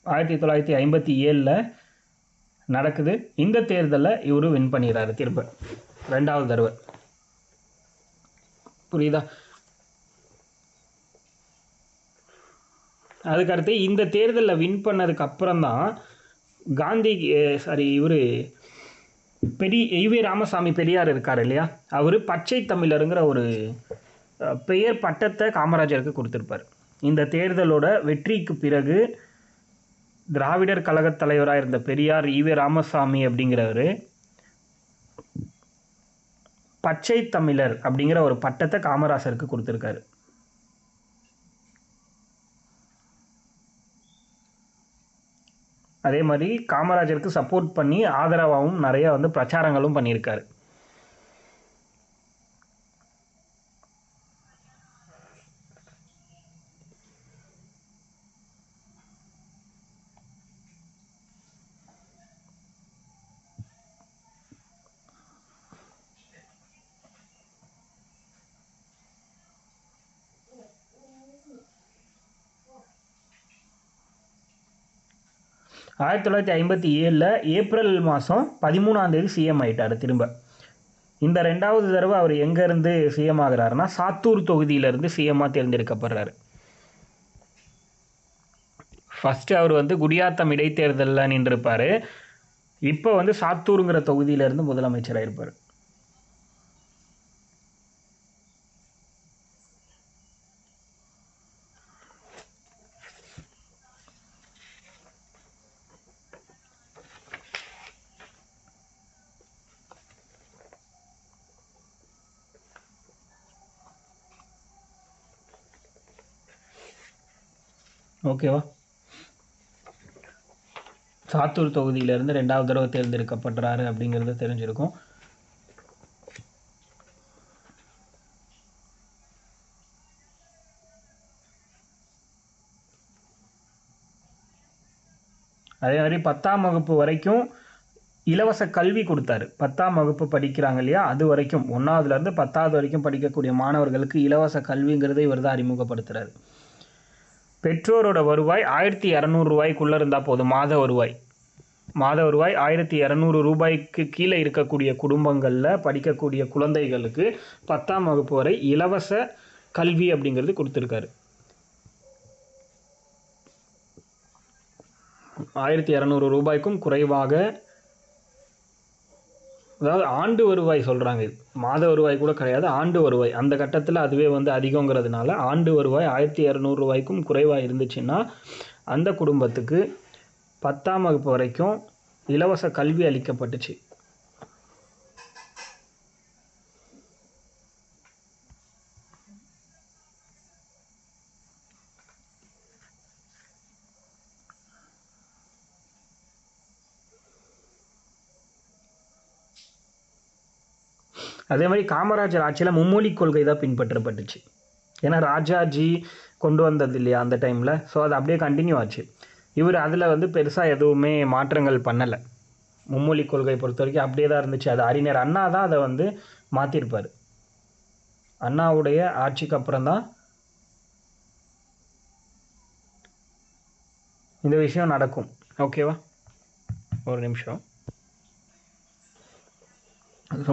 S1: 1957 நடக்குது. இந்த தேர்தலில் இவர் வின் பண்ணிடுறாரு திரும்ப 2வது தடவை. புரியுதா? அதுக்கடுத்து இந்த தேர்தலில் வின் பண்ணதுக்கு அப்புறம் தான் இவர் ஈவே ராமசாமி பெரியார் இருக்கார் இல்லையா, அவர் பச்சை தமிழருங்கிற ஒரு பெயர் பட்டத்தை காமராஜருக்கு கொடுத்துருப்பார். இந்த தேர்தலோட வெற்றிக்கு பிறகு திராவிடர் கழக தலைவராக இருந்த பெரியார் ஈவே ராமசாமி அப்படிங்கிறவர் பச்சை தமிழர் அப்படிங்கிற ஒரு பட்டத்தை காமராஜருக்கு கொடுத்துருக்காரு. அதே மாதிரி காமராஜருக்கு சப்போர்ட் பண்ணி ஆதரவாகவும் நிறைய வந்து பிரச்சாரங்களும் பண்ணியிருக்காரு. ஆயிரத்தி 1957 ஏப்ரல் மாதம் 13ஆம் தேதி சிஎம் ஆகிட்டார் திரும்ப. இந்த 2வது தடவை அவர் எங்கேருந்து சிஎம் ஆகிறாருன்னா சாத்தூர் தொகுதியிலேருந்து சிஎம்மாக தேர்ந்தெடுக்கப்படுறாரு. ஃபஸ்ட்டு அவர் வந்து குடியாத்தம் இடைத்தேர்தலில் நின்றுருப்பார். இப்போ வந்து சாத்தூருங்கிற தொகுதியிலேருந்து முதலமைச்சராக இருப்பார். ஓகேவா? சாத்தூர் தொகுதியிலேருந்து 2வது தடவை தேர்ந்தெடுக்கப்படுறாரு அப்படிங்கிறது தெரிஞ்சிருக்கும். அதே மாதிரி 10ஆம் வகுப்பு வரைக்கும் இலவச கல்வி கொடுத்தாரு. 10ஆம் வகுப்பு படிக்கிறாங்க இல்லையா, அது வரைக்கும் 1ஆவதுலேருந்து 10ஆவது வரைக்கும் படிக்கக்கூடிய மாணவர்களுக்கு இலவச கல்விங்கிறதை இவர் தான் அறிமுகப்படுத்துகிறார். பெற்றோரோட வருவாய் 1200 ரூபாய்க்குள்ளே இருந்தால் போதும். மாத வருவாய் 1200 ரூபாய்க்கு கீழே இருக்கக்கூடிய குடும்பங்களில் படிக்கக்கூடிய குழந்தைகளுக்கு 10ஆம் வகுப்பு வரை இலவச கல்வி அப்படிங்கிறது கொடுத்துருக்காரு. 1200 ரூபாய்க்கும் குறைவாக, அதாவது ஆண்டு வருவாய் சொல்கிறாங்க, இது மாத வருவாய் கூட கிடையாது, ஆண்டு வருவாய். அந்த கட்டத்தில் அதுவே வந்து அதிகங்கிறதுனால ஆண்டு வருவாய் 1200 ரூபாய்க்கும் குறைவாக இருந்துச்சுன்னா அந்த குடும்பத்துக்கு 10ஆம் வகுப்பு வரைக்கும் இலவச கல்வி அளிக்கப்பட்டுச்சு. அதே மாதிரி காமராஜர் ஆட்சியில் மும்மொழி கொள்கை தான் பின்பற்றப்பட்டுச்சு. ஏன்னா ராஜாஜி கொண்டு வந்தது இல்லையா அந்த டைமில், ஸோ அது அப்படியே கண்டினியூ ஆச்சு. இவர் அதில் வந்து பெருசாக எதுவுமே மாற்றங்கள் பண்ணலை. மும்மொழி கொள்கை பொறுத்த வரைக்கும் அப்படியே தான் இருந்துச்சு. அது அறிஞர் அண்ணா தான் அதை வந்து மாற்றிருப்பார். அண்ணாவுடைய ஆட்சிக்கு அப்புறம் தான் இந்த விஷயம் நடக்கும். ஓகேவா, ஒரு நிமிஷம்.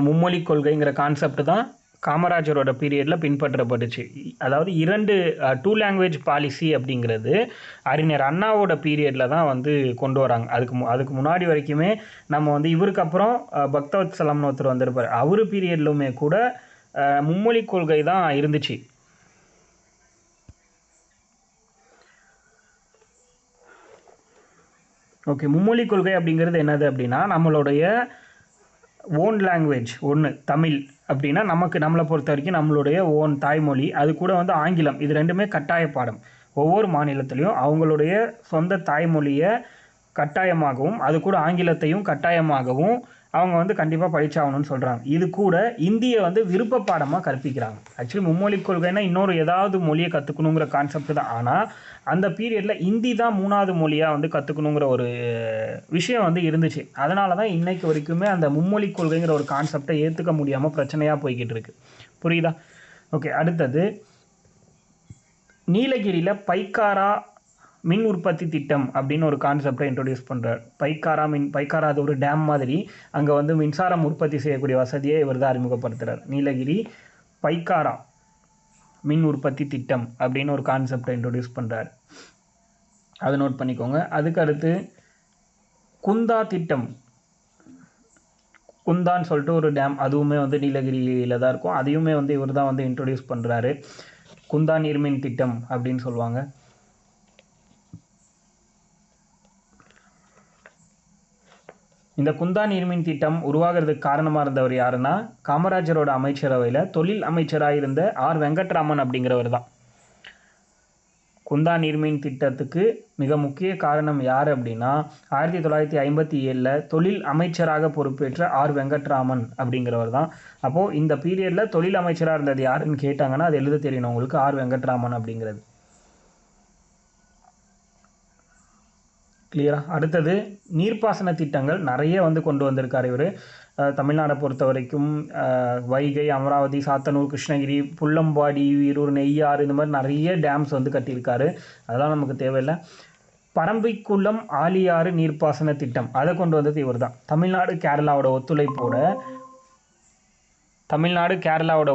S1: மும்மொழி கொள்கைங்கிற கான்செப்ட் தான் காமராஜரோட பீரியடில் பின்பற்றப்பட்டுச்சு. அதாவது 2 லாங்குவேஜ் பாலிசி அப்படிங்கிறது அறிஞர் அண்ணாவோட பீரியடில் தான் வந்து கொண்டு வராங்க. அதுக்கு முன்னாடி வரைக்குமே நம்ம வந்து இவருக்கு அப்புறம் பக்தவத்சலம்னு ஒருத்தர் வந்திருப்பார், அவர் பீரியட்லுமே கூட மும்மொழி கொள்கை தான் இருந்துச்சு. ஓகே, மும்மொழி கொள்கை அப்படிங்கிறது என்னது அப்படின்னா, நம்மளுடைய ஓன் லாங்குவேஜ் ஒன்று தமிழ் அப்படின்னா நம்மளை பொறுத்த வரைக்கும் நம்மளுடைய ஓன் தாய்மொழி, அது கூட வந்து ஆங்கிலம், இது ரெண்டுமே கட்டாய பாடம். ஒவ்வொரு மாநிலத்திலையும் அவங்களுடைய சொந்த தாய்மொழியை கட்டாயமாகவும் அது கூட ஆங்கிலத்தையும் கட்டாயமாகவும் அவங்க வந்து கண்டிப்பாக படிச்சாகணும்னு சொல்கிறாங்க. இது கூட இந்தியை வந்து விருப்ப பாடமாக கற்பிக்கிறாங்க. ஆக்சுவலி மும்மொழி கொள்கைனா இன்னொரு ஏதாவது மொழியை கற்றுக்கணுங்கிற கான்செப்ட் தான். ஆனால் அந்த பீரியடில் ஹிந்தி தான் 3வது மொழியாக வந்து கற்றுக்கணுங்கிற ஒரு விஷயம் வந்து இருந்துச்சு. அதனால தான் இன்றைக்கு வரைக்குமே அந்த மும்மொழி கொள்கைங்கிற ஒரு கான்செப்டை ஏற்றுக்க முடியாமல் பிரச்சனையாக போய்கிட்டு இருக்கு. புரியுதா? ஓகே, அடுத்தது நீலகிரியில் பைக்காரா மின் உற்பத்தி திட்டம் அப்படின்னு ஒரு கான்செப்டை இன்ட்ரடியூஸ் பண்ணுறார். பைக்காரா அது ஒரு டேம் மாதிரி, அங்கே வந்து மின்சாரம் உற்பத்தி செய்யக்கூடிய வசதியை இவர் தான் அறிமுகப்படுத்துகிறார். நீலகிரி பைக்காரா மின் உற்பத்தி திட்டம் அப்படின்னு ஒரு கான்செப்டை இன்ட்ரடியூஸ் பண்ணுறார். அதை நோட் பண்ணிக்கோங்க. அதுக்கு அடுத்து குந்தா திட்டம், குந்தான்னு சொல்லிட்டு ஒரு டேம், அதுவுமே வந்து நீலகிரியில் தான் இருக்கும். அதையுமே வந்து இவர் தான் வந்து இன்ட்ரடியூஸ் பண்ணுறாரு. குந்தா நீர்மின் திட்டம் அப்படின்னு சொல்லுவாங்க. இந்த குந்தா நீர்மின் திட்டம் உருவாகிறதுக்கு காரணமாக இருந்தவர் யாருன்னா, காமராஜரோட அமைச்சரவையில் தொழில் அமைச்சராக இருந்த ஆர் வெங்கட்ராமன் அப்படிங்கிறவர் தான். குந்தா நீர்மின் திட்டத்துக்கு மிக முக்கிய காரணம் யார் அப்படின்னா, 1957 தொழில் அமைச்சராக பொறுப்பேற்ற ஆர் வெங்கட்ராமன் அப்படிங்கிறவர் தான். அப்போது இந்த பீரியடில் தொழில் அமைச்சராக இருந்தது யாருன்னு கேட்டாங்கன்னா அது எழுத தெரியணும் உங்களுக்கு, ஆர் வெங்கட்ராமன் அப்படிங்கிறது. கிளியரா? அடுத்தது நீர்ப்பாசன திட்டங்கள் நிறைய வந்து கொண்டு வந்திருக்கார் இவர். தமிழ்நாடை பொறுத்த வரைக்கும் வைகை, அமராவதி, சாத்தனூர், கிருஷ்ணகிரி, புல்லம்பாடி, வீரூர், நெய்யாறு, இந்த மாதிரி நிறைய டேம்ஸ் வந்து கட்டியிருக்காரு. அதெல்லாம் நமக்கு தேவையில்லை. பரம்பிக்குளம் ஆலியாறு நீர்ப்பாசன திட்டம், அதை கொண்டு வந்தது இவர் தான். தமிழ்நாடு கேரளாவோட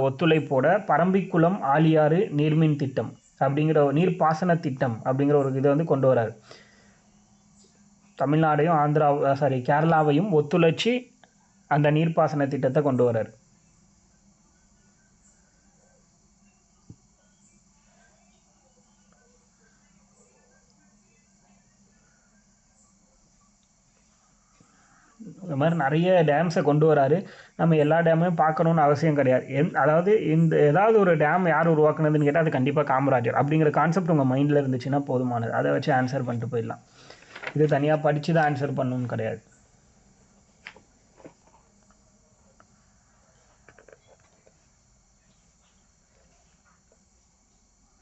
S1: ஒத்துழைப்போட பரம்பிக்குளம் ஆலியாறு நீர்மின் திட்டம் அப்படிங்கிற நீர்ப்பாசன திட்டம் அப்படிங்கிற ஒரு இதை வந்து கொண்டு வராரு. தமிழ்நாடையும் கேரளாவையும் ஒத்துழைச்சி அந்த நீர்ப்பாசன திட்டத்தை கொண்டு வரார். இந்த மாதிரி நிறைய டேம்ஸை கொண்டு வராரு. நம்ம எல்லா டேமையும் பார்க்கணுன்னு அவசியம் கிடையாது. அதாவது ஏதாவது ஒரு டேம் யார் உருவாக்குனதுன்னு கேட்டால் அது கண்டிப்பாக காமராஜர் அப்படிங்கிற கான்செப்ட் உங்கள் மைண்டில் இருந்துச்சுன்னா போதுமானது. அதை வச்சு ஆன்சர் பண்ணிட்டு போயிடலாம். இது தனியாக படித்து தான் ஆன்சர் பண்ணணும்னு கிடையாது.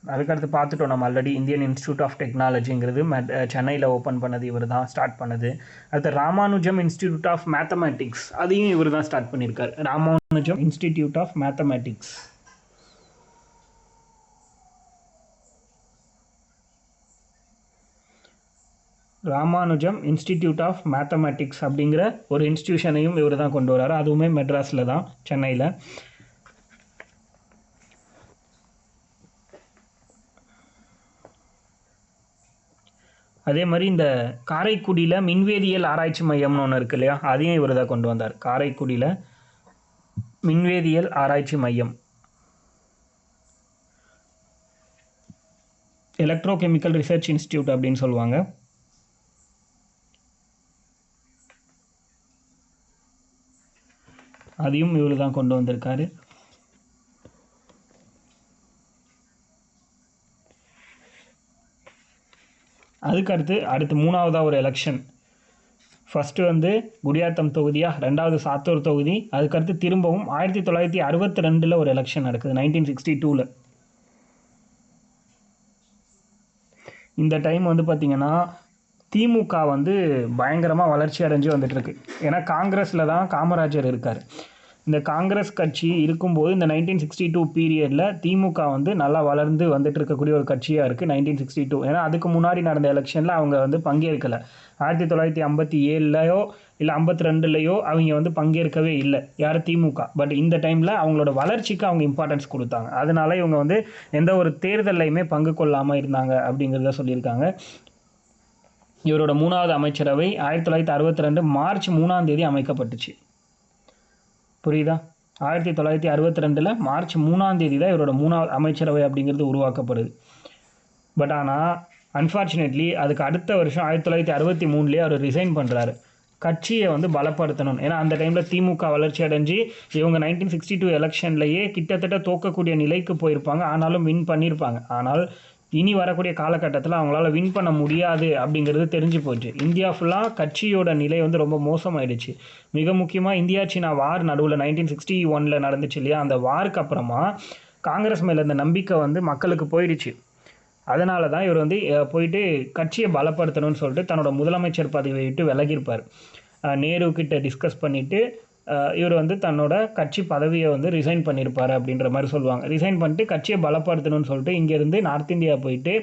S1: அதுக்கடுத்து பார்த்துட்டோம் நம்ம ஆல்ரெடி. இந்தியன் இன்ஸ்டியூட் ஆஃப் டெக்னாலஜிங்கிறது சென்னையில் ஓப்பன் பண்ணது இவர் தான், ஸ்டார்ட் பண்ணது. அடுத்து ராமானுஜம் இன்ஸ்டிடியூட் ஆஃப் மேத்தமேட்டிக்ஸ், அதையும் இவர் தான் ஸ்டார்ட் பண்ணியிருக்கார். Ramanujam institute of mathematics. Ramanujam institute of mathematics அப்படிங்கிற ஒரு இன்ஸ்டிடியூஷனையும் இவர் தான் கொண்டு வராரு. அதுவுமே மெட்ராஸில் தான், சென்னையில். அதே மாதிரி இந்த காரைக்குடியில் மின்வேதியியல் ஆராய்ச்சி மையம்னு ஒன்று இருக்கு இல்லையா, அதையும் இவர் தான் கொண்டு வந்தார். காரைக்குடியில் மின்வேதியியல் ஆராய்ச்சி மையம், எலக்ட்ரோகெமிக்கல் ரிசர்ச் இன்ஸ்டியூட் அப்படின்னு சொல்லுவாங்க. அதையும் இவர் தான் கொண்டு வந்திருக்காரு. அடுத்து மூணாவதாக ஒரு எலெக்ஷன். ஃபஸ்ட்டு வந்து குடியாத்தம் தொகுதியா, ரெண்டாவது சாத்தூர் தொகுதி, அதுக்கடுத்து திரும்பவும் 1962 ஒரு எலெக்ஷன் நடக்குது, 1962. இந்த டைம் வந்து பார்த்திங்கன்னா திமுக வந்து பயங்கரமாக வளர்ச்சி அடைஞ்சு வந்துட்டுருக்கு. ஏன்னா காங்கிரஸில் தான் காமராஜர் இருக்கார். இந்த காங்கிரஸ் கட்சி இருக்கும்போது இந்த 1962 பீரியடில் திமுக வந்து நல்லா வளர்ந்து வந்துட்டு இருக்கக்கூடிய ஒரு கட்சியாக இருக்குது 1962. ஏன்னா அதுக்கு முன்னாடி நடந்த எலெக்ஷனில் அவங்க வந்து பங்கேற்கலை. 1957லையோ இல்லை 52லையோ அவங்க வந்து பங்கேற்கவே இல்லை, யார் திமுக. பட் இந்த டைமில் அவங்களோட வளர்ச்சிக்கு அவங்க இம்பார்ட்டன்ஸ் கொடுத்தாங்க. அதனால இவங்க வந்து எந்த ஒரு தேர்தலையுமே பங்கு கொள்ளாமல் இருந்தாங்க அப்படிங்கிறத சொல்லியிருக்காங்க. இவரோட 3வது அமைச்சரவை 1962 மார்ச் 3ஆம் தேதி அமைக்கப்பட்டுச்சு. புரியுதா? 1962 மார்ச் 3ஆம் தேதி தான் இவரோட 3வது அமைச்சரவை அப்படிங்கிறது உருவாக்கப்படுது. பட் ஆனால் அன்ஃபார்ச்சுனேட்லி அதுக்கு அடுத்த வருஷம் 1963 அவர் ரிசைன் பண்ணுறாரு. கட்சியை வந்து பலப்படுத்தணும். ஏன்னா அந்த டைமில் திமுக வளர்ச்சி அடைஞ்சு இவங்க 1962 எலெக்ஷன்லேயே கிட்டத்தட்ட தோக்கக்கூடிய நிலைக்கு போயிருப்பாங்க. ஆனாலும் வின் பண்ணியிருப்பாங்க. ஆனால் இனி வரக்கூடிய காலகட்டத்தில் அவங்களால வின் பண்ண முடியாது அப்படிங்கிறது தெரிஞ்சு போச்சு. இந்தியா ஃபுல்லாக கட்சியோட நிலை வந்து ரொம்ப மோசமாயிடுச்சு. மிக முக்கியமாக இந்தியா சீனா வார் நடுவில் 1961 நடந்துச்சு இல்லையா, அந்த வாருக்கு அப்புறமா காங்கிரஸ் மேலே இந்த நம்பிக்கை வந்து மக்களுக்கு போயிடுச்சு. அதனால தான் இவர் வந்து போயிட்டு கட்சியை பலப்படுத்தணும்னு சொல்லிட்டு தன்னோட முதலமைச்சர் பதவியை விட்டு விலகியிருப்பார். நேரு கிட்ட டிஸ்கஸ் பண்ணிவிட்டு இவர் வந்து தன்னோட கட்சி பதவியை வந்து ரிசைன் பண்ணியிருப்பார் அப்படின்ற மாதிரி சொல்லுவாங்க. ரிசைன் பண்ணிட்டு கட்சியை பலப்படுத்தணும்னு சொல்லிட்டு இங்கேருந்து நார்த் இந்தியா போயிட்டு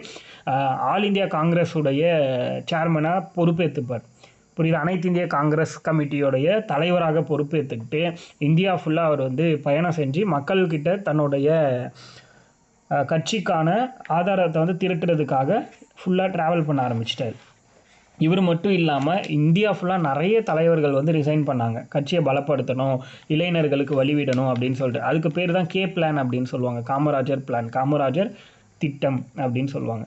S1: ஆல் இந்தியா காங்கிரஸுடைய சேர்மனாக பொறுப்பேற்றுப்பார். புரியுது? அனைத்து இந்திய காங்கிரஸ் கமிட்டியோடைய தலைவராக பொறுப்பேற்றுக்கிட்டு இந்தியா ஃபுல்லாக அவர் வந்து பயணம் செஞ்சு மக்கள்கிட்ட தன்னுடைய கட்சிக்கான ஆதாரத்தை வந்து திரட்டுறதுக்காக ஃபுல்லாக ட்ராவல் பண்ண ஆரம்பிச்சிட்டார். இவர் மட்டும் இல்லாமல் இந்தியா ஃபுல்லாக நிறைய தலைவர்கள் வந்து ரிசைன் பண்ணாங்க. கட்சியை பலப்படுத்தணும், இளைஞர்களுக்கு வழிவிடணும் அப்படின்னு சொல்லிட்டு. அதுக்கு பேர் தான் பிளான் அப்படின்னு சொல்லுவாங்க. காமராஜர் பிளான், காமராஜர் திட்டம் அப்படின்னு சொல்லுவாங்க.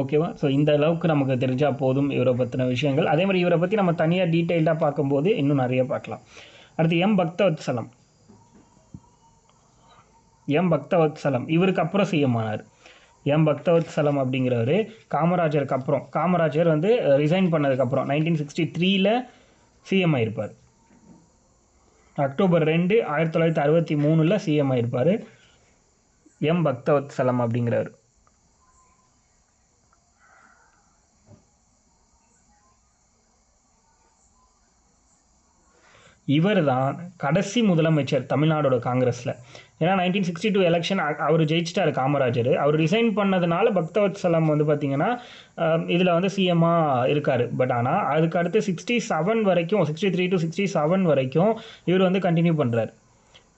S1: ஓகேவா? ஸோ இந்த அளவுக்கு நமக்கு தெரிஞ்சால் போதும் இவரை பற்றின விஷயங்கள். அதே மாதிரி இவரை பற்றி நம்ம தனியாக டீட்டெயில்டாக பார்க்கும்போது இன்னும் நிறைய பார்க்கலாம். அடுத்து பக்தவத்சலம். பக்தவத்சலம் இவருக்கு அப்புறம் சிஎம் ஆனார். பக்தவத்சலம் அப்படிங்கிறவர் காமராஜருக்கு அப்புறம், காமராஜர் வந்து ரிசைன் பண்ணதுக்கப்புறம் 1963 சிஎம் ஆயிருப்பார். அக்டோபர் 2 1963 சிஎம் ஆயிருப்பார் பக்தவத்சலம் அப்படிங்கிறவர். இவர் தான் கடைசி முதலமைச்சர் தமிழ்நாடோட காங்கிரஸில். ஏன்னா 1962 எலெக்ஷன் அவர் ஜெயிச்சிட்டார் காமராஜர். அவர் ரிசைன் பண்ணதுனால பக்தவத்சலம் வந்து பார்த்திங்கன்னா இதில் வந்து சிஎம்மாக இருக்கார். பட் ஆனால் அதுக்கு அடுத்து 67 வரைக்கும், 63 to 67 வரைக்கும் இவர் வந்து கண்டினியூ பண்ணுறார்.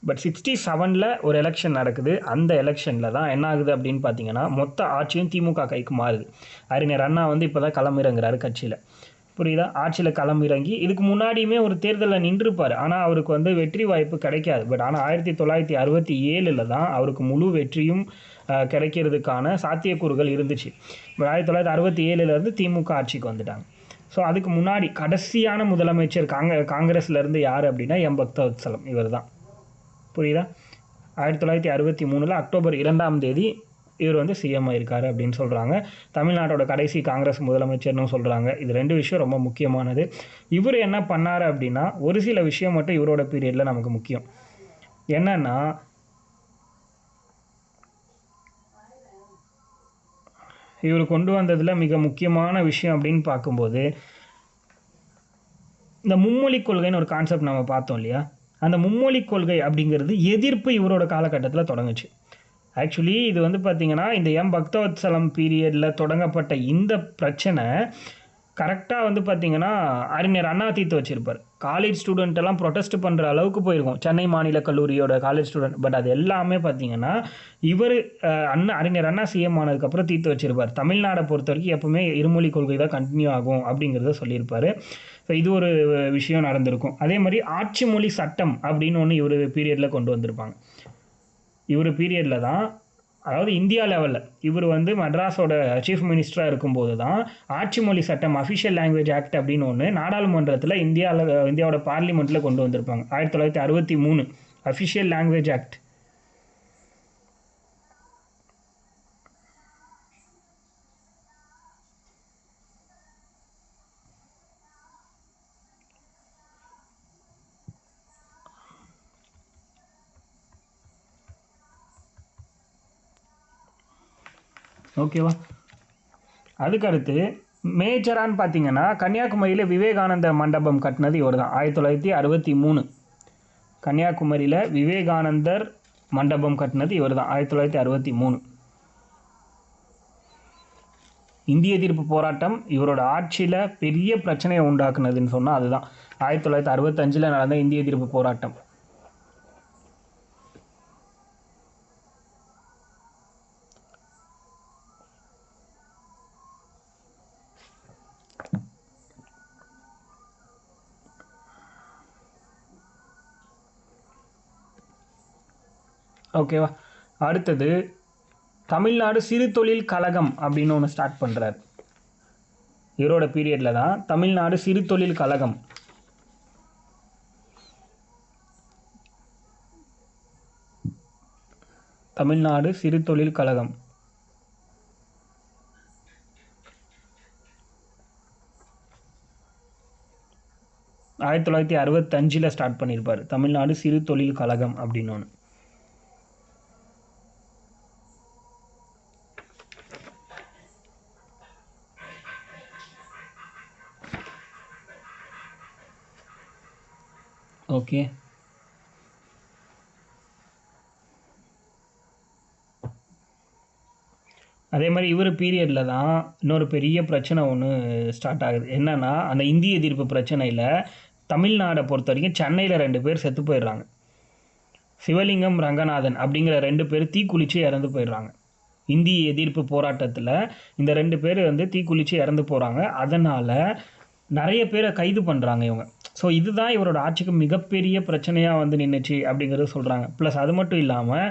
S1: பட் 67 ஒரு எலெக்ஷன் நடக்குது. அந்த எலெக்ஷனில் தான் என்ன ஆகுது அப்படின்னு பார்த்தீங்கன்னா மொத்த ஆட்சியும் திமுக கைக்கு மாறுது. அறிஞர் அண்ணா வந்து இப்போ தான் களமிறங்குறாரு கட்சியில். புரியுதா? ஆட்சியில் களமிறங்கி இதுக்கு முன்னாடியுமே ஒரு தேர்தலில் நின்றுப்பார். ஆனால் அவருக்கு வந்து வெற்றி வாய்ப்பு கிடைக்காது. பட் ஆனால் 1967 தான் அவருக்கு முழு வெற்றியும் கிடைக்கிறதுக்கான சாத்தியக்கூறுகள் இருந்துச்சு. 1967 திமுக ஆட்சிக்கு வந்துட்டாங்க. ஸோ அதுக்கு முன்னாடி கடைசியான முதலமைச்சர் காங்கிரஸ்லேருந்து யார் அப்படின்னா பக்தவத்சலம் இவர் தான். புரியுதா? 1963 அக்டோபர் 2ஆம் தேதி இவர் வந்து சிஎம் ஆயிருக்காரு அப்படின்னு சொல்கிறாங்க. தமிழ்நாட்டோட கடைசி காங்கிரஸ் முதலமைச்சர்னு சொல்கிறாங்க. இது 2 விஷயம் ரொம்ப முக்கியமானது. இவர் என்ன பண்ணார் அப்படின்னா ஒரு சில விஷயம் மட்டும் இவரோட பீரியடில் நமக்கு முக்கியம். என்னன்னா இவர் கொண்டு வந்ததில் மிக முக்கியமான விஷயம் அப்படின்னு பார்க்கும்போது இந்த மும்மொழி கொள்கைன்னு ஒரு கான்செப்ட் நம்ம பார்த்தோம் இல்லையா, அந்த மும்மொழி கொள்கை அப்படிங்கிறது எதிர்ப்பு இவரோட காலகட்டத்தில் தொடங்குச்சு. ஆக்சுவலி இது வந்து பார்த்திங்கன்னா இந்த பக்தவத்சலம் பீரியடில் தொடங்கப்பட்ட இந்த பிரச்சனை கரெக்டாக வந்து பார்த்திங்கன்னா அறிஞர் அண்ணா தீர்த்து வச்சுருப்பார். காலேஜ் ஸ்டூடெண்ட்டெல்லாம் ப்ரொட்டஸ்ட் பண்ணுற அளவுக்கு போயிருக்கும், சென்னை மாநில கல்லூரியோட காலேஜ் ஸ்டூடெண்ட். பட் அது எல்லாமே பார்த்திங்கன்னா இவர் அறிஞர் அண்ணா சிஎம் ஆனதுக்கப்புறம் தீர்த்து வச்சுருப்பார். தமிழ்நாடை பொறுத்த வரைக்கும் எப்பவுமே இருமொழி கொள்கை தான் கண்டினியூ ஆகும் அப்படிங்கிறத சொல்லியிருப்பார். ஸோ இது ஒரு விஷயம் நடந்திருக்கும். அதே மாதிரி ஆட்சி மொழி சட்டம் அப்படின்னு ஒன்று இவர் பீரியடில் கொண்டு வந்திருப்பாங்க. இவர் பீரியடில் தான், அதாவது இந்தியா லெவலில் இவர் வந்து மெட்ராஸோட சீஃப் மினிஸ்டராக இருக்கும்போது தான் ஆட்சி மொழி சட்டம், அஃபிஷியல் லாங்குவேஜ் ஆக்ட் அப்படின்னு ஒன்று நாடாளுமன்றத்தில் இந்தியாவோட பார்லிமெண்ட்டில் கொண்டு வந்திருப்பாங்க. 1963 அஃபிஷியல் லாங்குவேஜ் ஆக்ட். ஓகேவா? அதுக்கடுத்து மேஜரான்னு பார்த்தீங்கன்னா கன்னியாகுமரியில் விவேகானந்த மண்டபம் கட்டினது இவர் தான் 1963. கன்னியாகுமரியில் விவேகானந்தர் மண்டபம் கட்டினது இவர் தான் 1963. இந்திய எதிர்ப்பு போராட்டம் இவரோட ஆட்சியில் பெரிய பிரச்சனையை உண்டாக்குனதுன்னு சொன்னால் அதுதான் 1965 நடந்த இந்திய எதிர்ப்பு போராட்டம். ஓகேவா. அடுத்தது தமிழ்நாடு சிறு தொழில் கழகம் அப்படின்னு ஒன்று ஸ்டார்ட் பண்ணுறார். இவரோட பீரியடில் தான் தமிழ்நாடு சிறு தொழில் கழகம். தமிழ்நாடு சிறு தொழில் கழகம் 1965 ஸ்டார்ட் பண்ணியிருப்பார். தமிழ்நாடு சிறு தொழில் கழகம் அப்படின்னு ஒன்று. ஓகே. அதே மாதிரி இவர் பீரியடில் தான் இன்னொரு பெரிய பிரச்சனை ஒன்று ஸ்டார்ட் ஆகுது. என்னென்னா அந்த இந்திய எதிர்ப்பு பிரச்சனையில் தமிழ்நாடை பொறுத்த வரைக்கும் சென்னையில் 2 பேர் செத்து போயிடுறாங்க. சிவலிங்கம், ரங்கநாதன் அப்படிங்கிற 2 பேர் தீக்குளிச்சு இறந்து போயிடுறாங்க. இந்திய எதிர்ப்பு போராட்டத்தில் இந்த 2 பேர் வந்து தீக்குளிச்சு இறந்து போகிறாங்க. அதனால் நிறைய பேரை கைது பண்ணுறாங்க இவங்க. ஸோ இதுதான் இவரோட ஆட்சிக்கு மிகப்பெரிய பிரச்சனையாக வந்து நின்றுச்சு அப்படிங்கிறது சொல்கிறாங்க. ப்ளஸ் அது மட்டும் இல்லாமல்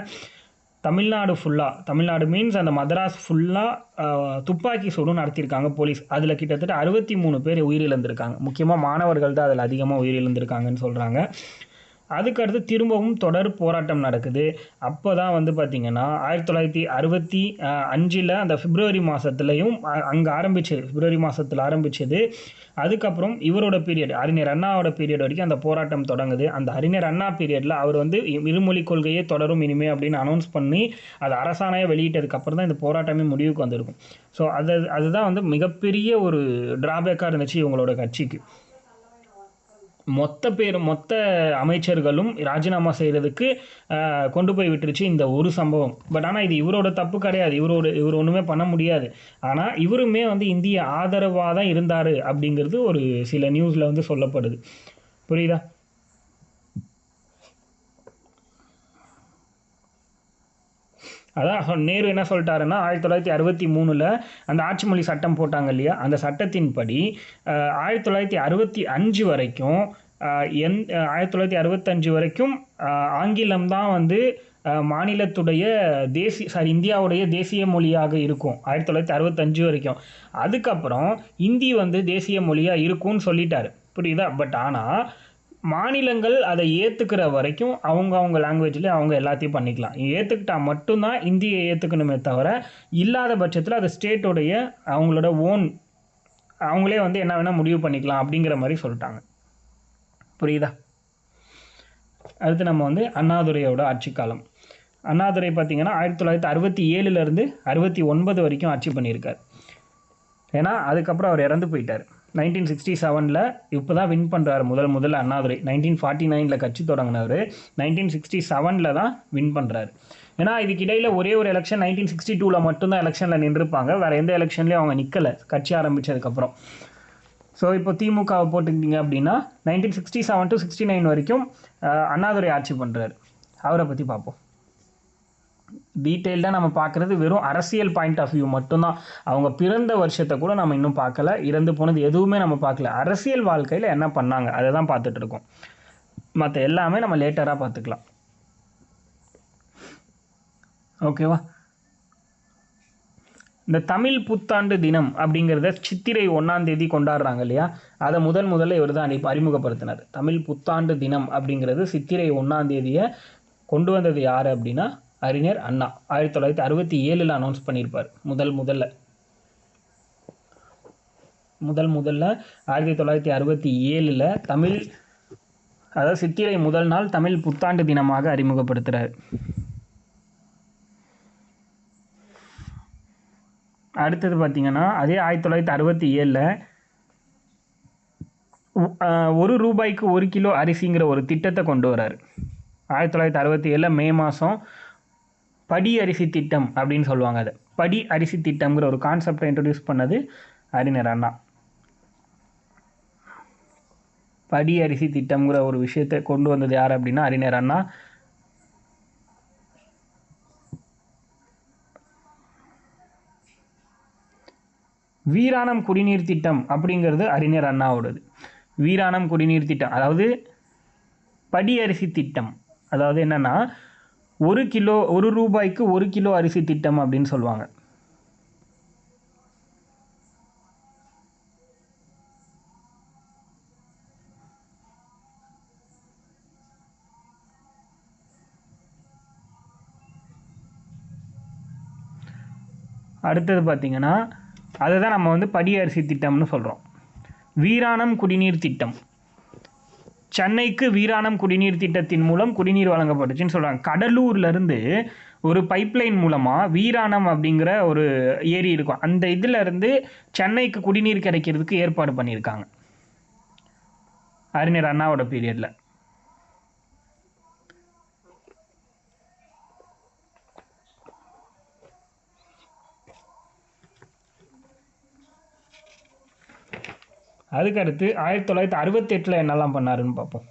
S1: தமிழ்நாடு மீன்ஸ் அந்த மதராஸ் ஃபுல்லாக துப்பாக்கி சூடும் நடத்தியிருக்காங்க போலீஸ். அதில் கிட்டத்தட்ட 63 பேர் உயிரிழந்திருக்காங்க. முக்கியமாக மாணவர்கள் தான் அதில் அதிகமாக உயிரிழந்திருக்காங்கன்னு சொல்கிறாங்க. அதுக்கடுத்து திரும்பவும் தொடர் போராட்டம் நடக்குது. அப்போ தான் வந்து பார்த்திங்கன்னா 1965 அந்த பிப்ரவரி மாதத்துலையும் அங்கே ஆரம்பிச்சது. பிப்ரவரி மாதத்தில் ஆரம்பித்தது. அதுக்கப்புறம் இவரோட பீரியட், அறிஞர் அண்ணாவோட பீரியட் வரைக்கும் அந்த போராட்டம் தொடங்குது. அந்த அறிஞர் அண்ணா பீரியடில் அவர் வந்து இருமொழி கொள்கையே தொடரும் இனிமே அப்படின்னு அனௌன்ஸ் பண்ணி அது அரசாணையை வெளியிட்டதுக்கப்புறம் தான் இந்த போராட்டமே முடிவுக்கு வந்திருக்கும். ஸோ அதுதான் வந்து மிகப்பெரிய ஒரு டிராபேக்காக இருந்துச்சு இவங்களோட கட்சிக்கு. மொத்த அமைச்சர்களும் ராஜினாமா செய்கிறதுக்கு கொண்டு போய் விட்டுருச்சு இந்த ஒரு சம்பவம். பட் ஆனால் இது இவரோட தப்பு கிடையாது. இவர் ஒன்றுமே பண்ண முடியாது. ஆனால் இவருமே வந்து இந்திய ஆதரவாக தான் இருந்தார் அப்படிங்கிறது ஒரு சில நியூஸில் வந்து சொல்லப்படுது. புரியுதா? அதான் நேரு என்ன சொல்லிட்டாருன்னா 1963 அந்த ஆட்சி மொழி சட்டம் போட்டாங்க இல்லையா, அந்த சட்டத்தின்படி 1965 வரைக்கும் 1965 வரைக்கும் ஆங்கிலம் தான் வந்து மாநிலத்துடைய இந்தியாவுடைய தேசிய மொழியாக இருக்கும் 1965 வரைக்கும். அதுக்கப்புறம் இந்தி வந்து தேசிய மொழியாக இருக்கும்னு சொல்லிட்டாரு. புரியுதா? பட் ஆனால் மாநிலங்கள் அதை ஏற்றுக்கிற வரைக்கும் அவங்க லாங்குவேஜில் அவங்க எல்லாத்தையும் பண்ணிக்கலாம். ஏற்றுக்கிட்டால் மட்டும்தான் இந்தியை ஏற்றுக்கணுமே தவிர, இல்லாத பட்சத்தில் அது ஸ்டேட்டோடைய அவங்களோட அவங்களே வந்து என்ன வேணால் முடிவு பண்ணிக்கலாம் அப்படிங்கிற மாதிரி சொல்லிட்டாங்க. புரியுதா? அடுத்து நம்ம வந்து அண்ணாதுரையோட ஆட்சி காலம். அண்ணாதுரை பார்த்திங்கன்னா 1967 69 வரைக்கும் ஆட்சி பண்ணியிருக்கார். ஏன்னா அதுக்கப்புறம் அவர் இறந்து போயிட்டார் 1967. இப்போ தான் வின் பண்ணுறாரு முதல்ல அண்ணாதுரை. 1949 கட்சி தொடங்கினவர் 1967 தான் வின் பண்ணுறாரு. ஏன்னா இதுக்கு இடையில் ஒரே ஒரு எலெக்ஷன் 1962 மட்டும்தான் எலெக்ஷனில் நின்றுப்பாங்க. வேறு எந்த எலெக்ஷன்லேயும் அவங்க நிற்கலை கட்சி ஆரம்பித்ததுக்கப்புறம். ஸோ இப்போ திமுகவை போட்டுக்கிட்டிங்க அப்படின்னா 1967 to 69 வரைக்கும் அண்ணாதுரை ஆட்சி பண்ணுறாரு. அவரை பற்றி பார்ப்போம். டீட்டெயில்டாக நம்ம பார்க்குறது வெறும் அரசியல் பாயிண்ட் ஆஃப் வியூ மட்டும்தான். அவங்க பிறந்த வருஷத்தை கூட நம்ம இன்னும் பார்க்கல, இறந்து போனது எதுவுமே நம்ம பார்க்கல. அரசியல் வாழ்க்கையில் என்ன பண்ணாங்க அதை தான் பார்த்துட்ருக்கோம். மற்ற எல்லாமே நம்ம லேட்டராக பார்த்துக்கலாம். ஓகேவா? இந்த தமிழ் புத்தாண்டு தினம் அப்படிங்கிறத சித்திரை 1ஆம் தேதி கொண்டாடுறாங்க இல்லையா, அதை முதல்ல இவர் தான் அறிமுகப்படுத்தினார். தமிழ் புத்தாண்டு தினம் அப்படிங்கிறது சித்திரை 1ஆம் தேதியை கொண்டு வந்தது யார் அப்படின்னா அறிஞர் அண்ணா. 1967 அனௌன்ஸ் பண்ணியிருப்பார் முதல்ல 1967 தமிழ், அதாவது சித்திரை முதல் நாள் தமிழ் புத்தாண்டு தினமாக அறிமுகப்படுத்துகிறார். அடுத்தது பார்த்திங்கன்னா அதே 1967 ₹1 1 கிலோ அரிசிங்கிற ஒரு திட்டத்தை கொண்டு வராரு. 1967 மே மாதம் படி அரிசி திட்டம் அப்படின்னு சொல்லுவாங்க. அதை படி அரிசி திட்டம்ங்கிற ஒரு கான்செப்டை இன்ட்ரடியூஸ் பண்ணது அறிஞர் அண்ணா. படி அரிசி திட்டம்ங்கிற ஒரு விஷயத்தை கொண்டு வந்தது யார் அப்படின்னா அறிஞர் அண்ணா. வீராணம் குடிநீர் திட்டம் அப்படிங்கிறது அறிஞர் அண்ணாவோடது. வீராணம் குடிநீர் திட்டம் அதாவது படி அரிசி திட்டம், அதாவது என்னென்னா ₹1 1 கிலோ அரிசி திட்டம் அப்படின்னு சொல்லுவாங்க. அடுத்தது பார்த்திங்கன்னா அதை தான் நம்ம வந்து படி அரிசி திட்டம்னு சொல்கிறோம். வீராணம் குடிநீர் திட்டம், சென்னைக்கு வீராணம் குடிநீர் திட்டத்தின் மூலம் குடிநீர் வழங்கப்பட்டுச்சுன்னு சொல்கிறாங்க. கடலூர்லேருந்து ஒரு பைப்லைன் மூலமாக வீராணம் அப்படிங்கிற ஒரு ஏரி இருக்கும், அந்த இதிலேருந்து சென்னைக்கு குடிநீர் கிடைக்கிறதுக்கு ஏற்பாடு பண்ணியிருக்காங்க அறிஞர் அண்ணாவோட பீரியடில். அதுக்கடுத்து 1968 என்னெல்லாம் பண்ணாருன்னு பார்ப்போம்.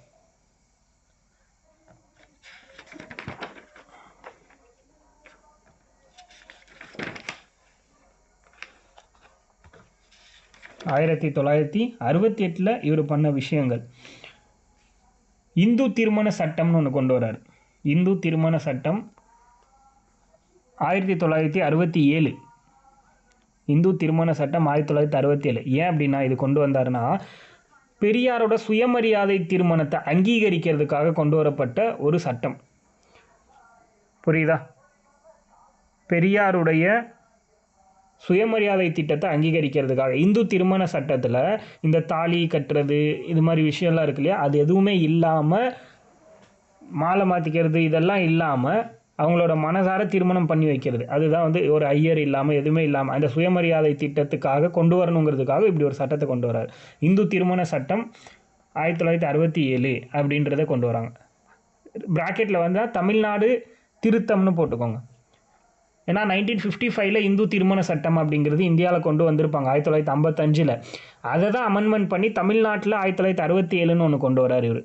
S1: 1968 இவர் பண்ண விஷயங்கள், இந்து திருமண சட்டம்னு ஒன்று கொண்டு வராரு. இந்து திருமண சட்டம் 1967. இந்து திருமண சட்டம் 1967. ஏன் அப்படின்னா இது கொண்டு வந்தாருன்னா பெரியாரோட சுயமரியாதை திருமணத்தை அங்கீகரிக்கிறதுக்காக கொண்டு வரப்பட்ட ஒரு சட்டம். புரியுதா? பெரியாருடைய சுயமரியாதை திட்டத்தை அங்கீகரிக்கிறதுக்காக இந்து திருமண சட்டத்தில் இந்த தாலி கட்டுறது இது மாதிரி விஷயம்லாம் இருக்கு இல்லையா, அது எதுவுமே இல்லாமல், மாலை மாற்றிக்கிறது இதெல்லாம் இல்லாமல் அவங்களோட மனசார திருமணம் பண்ணி வைக்கிறது, அதுதான் வந்து ஒரு ஐயர் இல்லாமல் எதுவுமே இல்லாமல் அந்த சுயமரியாதை திட்டத்துக்காக கொண்டு வரணுங்கிறதுக்காக இப்படி ஒரு சட்டத்தை கொண்டு வராரு. இந்து திருமண சட்டம் 1967 அப்படின்றத கொண்டு வராங்க. ப்ராக்கெட்டில் வந்தால் தமிழ்நாடு திருத்தம்னு போட்டுக்கோங்க. ஏன்னா 1955 இந்து திருமண சட்டம் அப்படிங்கிறது இந்தியாவில் கொண்டு வந்திருப்பாங்க 1955. அதை தான் அமெண்ட்மெண்ட் பண்ணி தமிழ்நாட்டில் 1967 ஒன்று கொண்டு வராரு இவர்.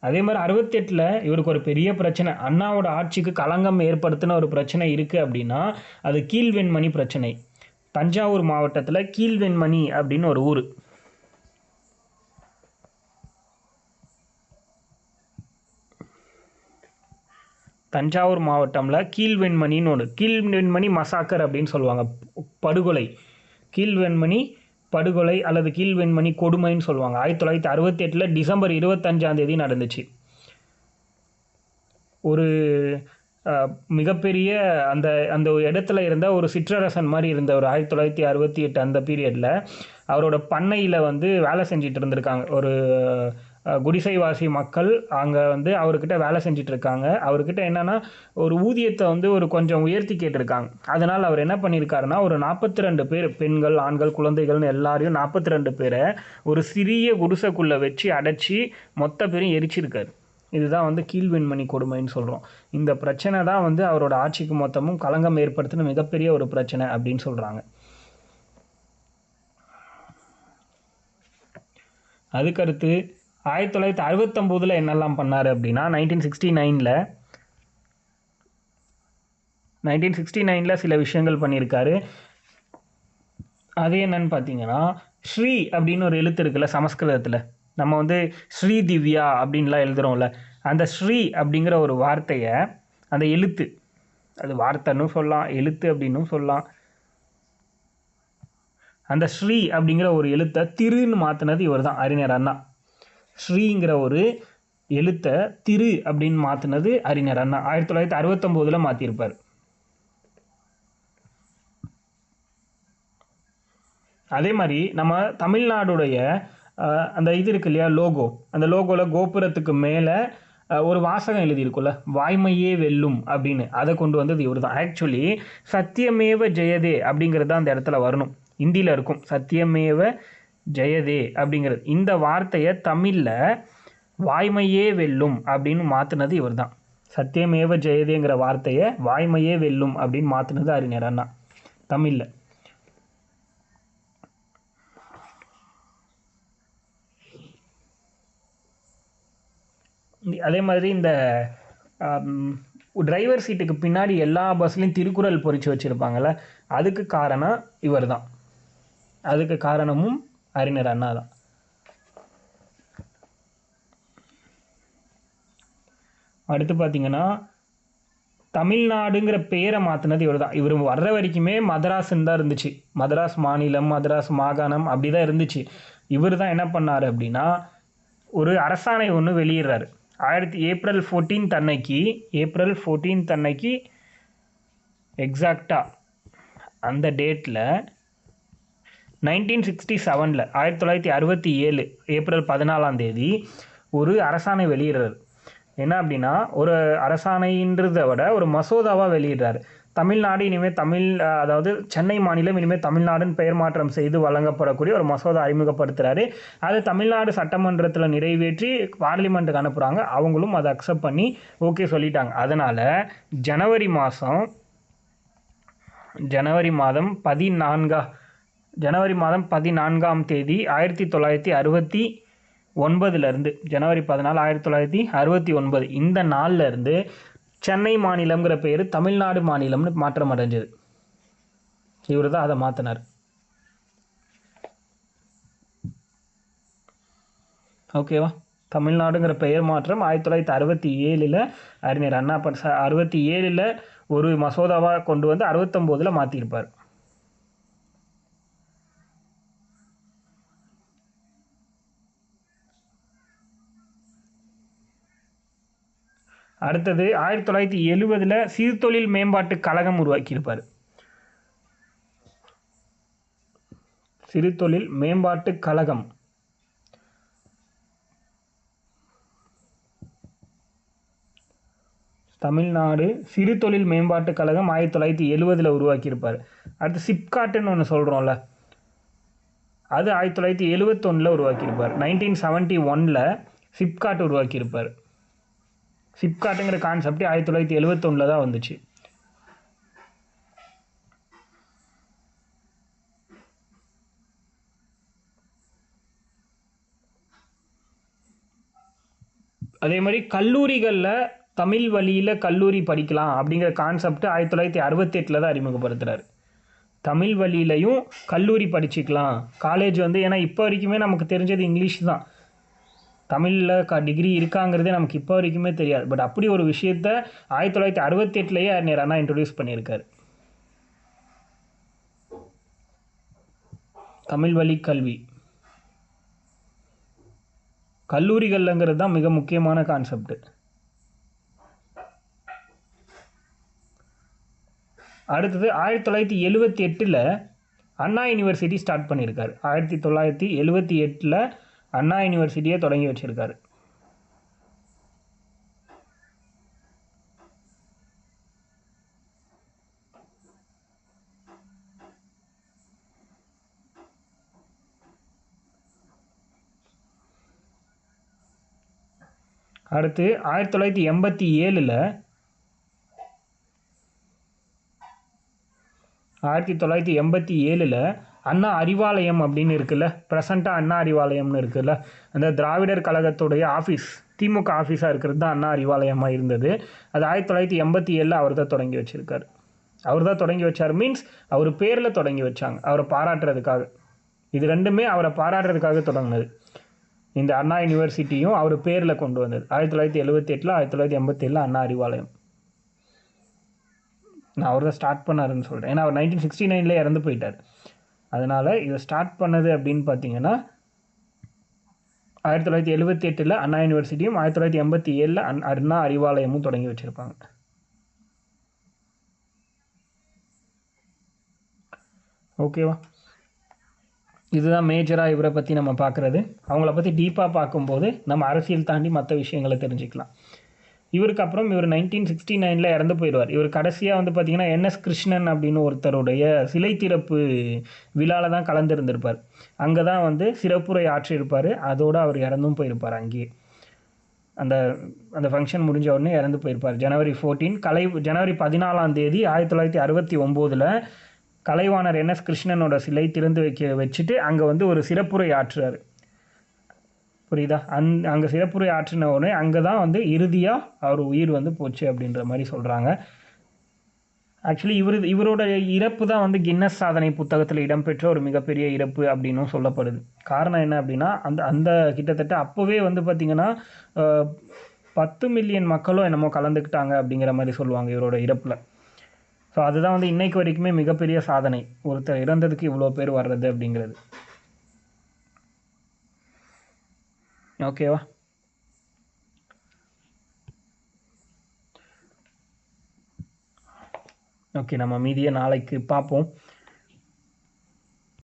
S1: அதே மாதிரி 68 இவருக்கு ஒரு பெரிய பிரச்சனை, அண்ணாவோட ஆட்சிக்கு களங்கம் ஏற்படுத்தின ஒரு பிரச்சனை இருக்குது அப்படின்னா அது கீழ்வெண்மணி பிரச்சனை. தஞ்சாவூர் மாவட்டத்தில் கீழ்வெண்மணி அப்படின்னு ஒரு ஊர். தஞ்சாவூர் மாவட்டமில் கீழ்வெண்மணின்னு ஒன்று, கீழ்வெண்மணி மசாக்கர் அப்படின்னு சொல்லுவாங்க, படுகொலை, கீழ்வெண்மணி படுகொலை அல்லது கீழ்வெண்மணி கொடுமைன்னு சொல்லுவாங்க. 1968 டிசம்பர் 25 நடந்துச்சு. ஒரு மிகப்பெரிய அந்த அந்த இடத்துல இருந்த ஒரு சிற்றரசன் மாதிரி இருந்த ஒரு 1968 அந்த பீரியடில் அவரோட பண்ணையில் வந்து வேலை செஞ்சிட்டு இருந்திருக்காங்க. ஒரு குடிசைவாசி மக்கள் அங்கே வந்து அவர்கிட்ட வேலை செஞ்சிட்டு இருக்காங்க. அவர்கிட்ட என்னென்னா ஒரு ஊதியத்தை வந்து ஒரு கொஞ்சம் உயர்த்தி கேட்டிருக்காங்க. அதனால் அவர் என்ன பண்ணியிருக்காருன்னா ஒரு 42 பேர், பெண்கள் ஆண்கள் குழந்தைகள்னு எல்லாரையும் 42 பேரை ஒரு சிறிய குடிசைக்குள்ளே வச்சு அடைச்சி மொத்த பேரும் எரிச்சிருக்காரு. இதுதான் வந்து கீழ்வெண்மணி கொடுமைன்னு சொல்கிறோம். இந்த பிரச்சனை தான் வந்து அவரோட ஆட்சிக்கு மொத்தமும் களங்கம் ஏற்படுத்தின மிகப்பெரிய ஒரு பிரச்சனை அப்படின்னு சொல்கிறாங்க. அதுக்கடுத்து 1969 என்னெல்லாம் பண்ணார் அப்படின்னா 1969 சில விஷயங்கள் பண்ணியிருக்காரு. அது என்னன்னு பார்த்தீங்கன்னா ஸ்ரீ அப்படின்னு ஒரு எழுத்து இருக்குல்ல சமஸ்கிருதத்தில், நம்ம வந்து ஸ்ரீ திவ்யா அப்படின்லாம் எழுதுகிறோம்ல, அந்த ஸ்ரீ அப்படிங்கிற ஒரு வார்த்தையை, அந்த எழுத்து, அது வார்த்தைன்னு சொல்லலாம் எழுத்து அப்படின்னும் சொல்லலாம், அந்த ஸ்ரீ அப்படிங்கிற ஒரு எழுத்தை திருன்னு மாற்றினது இவர் தான், அறிஞர் அண்ணா. ஸ்ரீங்கிற ஒரு எழுத்தை திரு அப்படின்னு மாற்றினது அறிஞர் அண்ணா 1969 மாற்றிருப்பார். அதே மாதிரி நம்ம தமிழ்நாடுடைய அந்த இது இருக்கு இல்லையா லோகோ, அந்த லோகோவில் கோபுரத்துக்கு மேலே ஒரு வாசகம் எழுதியிருக்குல்ல, வாய்மையே வெல்லும் அப்படின்னு, அதை கொண்டு வந்தது இவர் தான். ஆக்சுவலி சத்தியமேவ ஜெயதே அப்படிங்கிறது தான் அந்த இடத்துல வரணும். ஹிந்தியில் இருக்கும் சத்தியமேவ ஜெயதே அப்படிங்கிறது. இந்த வார்த்தையை தமிழில் வாய்மையே வெல்லும் அப்படின்னு மாற்றினது இவர் தான். சத்தியமேவ ஜெயதேங்கிற வார்த்தையை வாய்மையே வெல்லும் அப்படின்னு மாற்றினது அறிஞர் அண்ணா தமிழில். அதே மாதிரி இந்த டிரைவர் சீட்டுக்கு பின்னாடி எல்லா பஸ்லையும் திருக்குறள் பொறிச்சு வச்சுருப்பாங்கள்ல, அதுக்கு காரணம் இவர் தான். அதுக்கு காரணமும் அறிஞர் அண்ணா தான். அடுத்து பார்த்திங்கன்னா தமிழ்நாடுங்கிற பேரை மாற்றினது இவர் தான். இவர் வர்ற வரைக்குமே மதராஸ்ன்னு தான் இருந்துச்சு. மதராஸ் மாநிலம், மதராஸ் மாகாணம் அப்படி தான் இருந்துச்சு. இவர் தான் என்ன பண்ணார் அப்படின்னா, ஒரு அரசாணை ஒன்று வெளியிடுறாரு. ஏப்ரல் 14 அன்னைக்கு எக்ஸாக்டாக அந்த டேட்டில் 1967 1967 ஏப்ரல் 14 ஒரு அரசாணை வெளியிடுறாரு. என்ன அப்படின்னா, ஒரு அரசாணைன்றதை விட ஒரு மசோதாவாக வெளியிடுறாரு. தமிழ்நாடு இனிமேல் அதாவது சென்னை மாநிலம் இனிமேல் தமிழ்நாடுன்னு பெயர் மாற்றம் செய்து வழங்கப்படக்கூடிய ஒரு மசோதா அறிமுகப்படுத்துகிறாரு. அதை தமிழ்நாடு சட்டமன்றத்தில் நிறைவேற்றி பார்லிமெண்ட்டுக்கு அனுப்புகிறாங்க. அவங்களும் அதை அக்செப்ட் பண்ணி ஓகே சொல்லிட்டாங்க. அதனால் ஜனவரி மாதம் 14 ஜனவரி 1969 இந்த நாளில் இருந்து சென்னை மாநிலங்கிற பேர் தமிழ்நாடு மாநிலம்னு மாற்றம் அடைஞ்சது. இவர் தான் அதை மாற்றினார். ஓகேவா? தமிழ்நாடுங்கிற பெயர் மாற்றம் 1967 அறிஞர் அண்ணா 67 ஒரு மசோதாவாக கொண்டு வந்து 69 மாற்றிருப்பார். அடுத்தது 1970 சிறுதொழில் மேம்பாட்டு கழகம் உருவாக்கியிருப்பார். சிறுதொழில் மேம்பாட்டு கழகம் தமிழ்நாடு சிறுதொழில் மேம்பாட்டு கழகம் 1970 உருவாக்கியிருப்பார். அடுத்து சிப்காட்டுன்னு ஒன்று சொல்கிறோம்ல, அது 1971 உருவாக்கியிருப்பார். 1971 சிப்காட் உருவாக்கியிருப்பார். சிப்காட்டுங்கிற கான்செப்ட் 1971 தான் வந்துச்சு. அதே மாதிரி கல்லூரிகளில் தமிழ் வழியில் கல்லூரி படிக்கலாம் அப்படிங்கிற கான்செப்ட் 1968 தான் அறிமுகப்படுத்துகிறார். தமிழ் வழியிலையும் கல்லூரி படிச்சுக்கலாம், காலேஜ் வந்து, ஏன்னா இப்போ வரைக்குமே நமக்கு தெரிஞ்சது இங்கிலீஷ் தான். தமிழில் டிகிரி இருக்காங்கிறதே நமக்கு இப்போ வரைக்குமே தெரியாது. பட் அப்படி ஒரு விஷயத்த 1968 அறிஞர் அண்ணா இன்ட்ரடியூஸ் பண்ணியிருக்காரு. தமிழ் வழி கல்வி கல்லூரிகள்ங்கிறது தான் மிக முக்கியமான கான்செப்ட். அடுத்தது 1978 அண்ணா யூனிவர்சிட்டி ஸ்டார்ட் பண்ணியிருக்காரு. 1978 அண்ணா யூனிவர்சிட்டியை தொடங்கி வச்சிருக்காரு. அடுத்து 1987 அண்ணா அறிவாலயம் அப்படின்னு இருக்குல்ல, ப்ரெசண்ட்டாக அண்ணா அறிவாலயம்னு இருக்குல்ல, அந்த திராவிடர் கழகத்துடைய ஆஃபீஸ், திமுக ஆஃபீஸாக இருக்கிறது தான் அண்ணா அறிவாலயமாக இருந்தது. அது 1987 அவர் தான் தொடங்கி வச்சுருக்காரு. அவர் தான் தொடங்கி வச்சார் மீன்ஸ் அவர் பேரில் தொடங்கி வச்சாங்க, அவரை பாராட்டுறதுக்காக. இது ரெண்டுமே அவரை பாராட்டுறதுக்காக தொடங்கினது. இந்த அண்ணா யூனிவர்சிட்டியும் அவர் பேரில் கொண்டு வந்தது 1978 1987 அண்ணா அறிவாலயம். நான் அவர் தான் ஸ்டார்ட் பண்ணாருன்னு சொல்கிறேன், ஏன்னா அவர் 1969 இறந்து போயிட்டார். அதனால் இதை ஸ்டார்ட் பண்ணது அப்படின்னு பார்த்தீங்கன்னா 1978 அண்ணா யூனிவர்சிட்டியும் 1987 அண்ணா அறிவாலயமும் தொடங்கி வச்சுருப்பாங்க. ஓகேவா? இதுதான் மேஜராக இவரை பற்றி நம்ம பார்க்குறது. அவங்கள பற்றி டீப்பாக பார்க்கும்போது நம்ம அரசியல் தாண்டி மற்ற விஷயங்களை தெரிஞ்சுக்கலாம். இவருக்கு அப்புறம் இவர் 1969 இறந்து போயிடுவார். இவர் கடைசியாக வந்து பார்த்திங்கன்னா என்எஸ் கிருஷ்ணன் அப்படின்னு ஒருத்தருடைய சிலை திறப்பு விழாவில் தான் கலந்துருந்திருப்பார். அங்கே தான் வந்து சிறப்புரை ஆற்றியிருப்பார். அதோடு அவர் இறந்தும் போயிருப்பார். அங்கேயே அந்த அந்த ஃபங்க்ஷன் முடிஞ்ச உடனே இறந்து போயிருப்பார். ஜனவரி 14 1969 கலைவாணர் என்எஸ் கிருஷ்ணனோட சிலை திறந்து வச்சுட்டு அங்கே வந்து ஒரு சிறப்புரை ஆற்றுறாரு. புரியுதா? அங்கே சிறப்புரை ஆற்றின உடனே அங்கே தான் வந்து இறுதியாக அவர் உயிர் வந்து போச்சு அப்படின்ற மாதிரி சொல்கிறாங்க. ஆக்சுவலி இவரோட இறப்பு தான் வந்து கின்னஸ் சாதனை புத்தகத்தில் இடம்பெற்ற ஒரு மிகப்பெரிய இறப்பு அப்படின்னும் சொல்லப்படுது. காரணம் என்ன அப்படின்னா அந்த கிட்டத்தட்ட அப்போவே வந்து பார்த்திங்கன்னா 10 மில்லியன் மக்களும் என்னமோ கலந்துக்கிட்டாங்க அப்படிங்கிற மாதிரி சொல்லுவாங்க இவரோட இறப்பில். ஸோ அதுதான் வந்து இன்னைக்கு வரைக்குமே மிகப்பெரிய சாதனை, ஒருத்தர் இறந்ததுக்கு இவ்வளோ பேர் வர்றது அப்படிங்கிறது. ஓகேவா? ஓகே, நம்ம மீதியை நாளைக்கு பார்ப்போம்.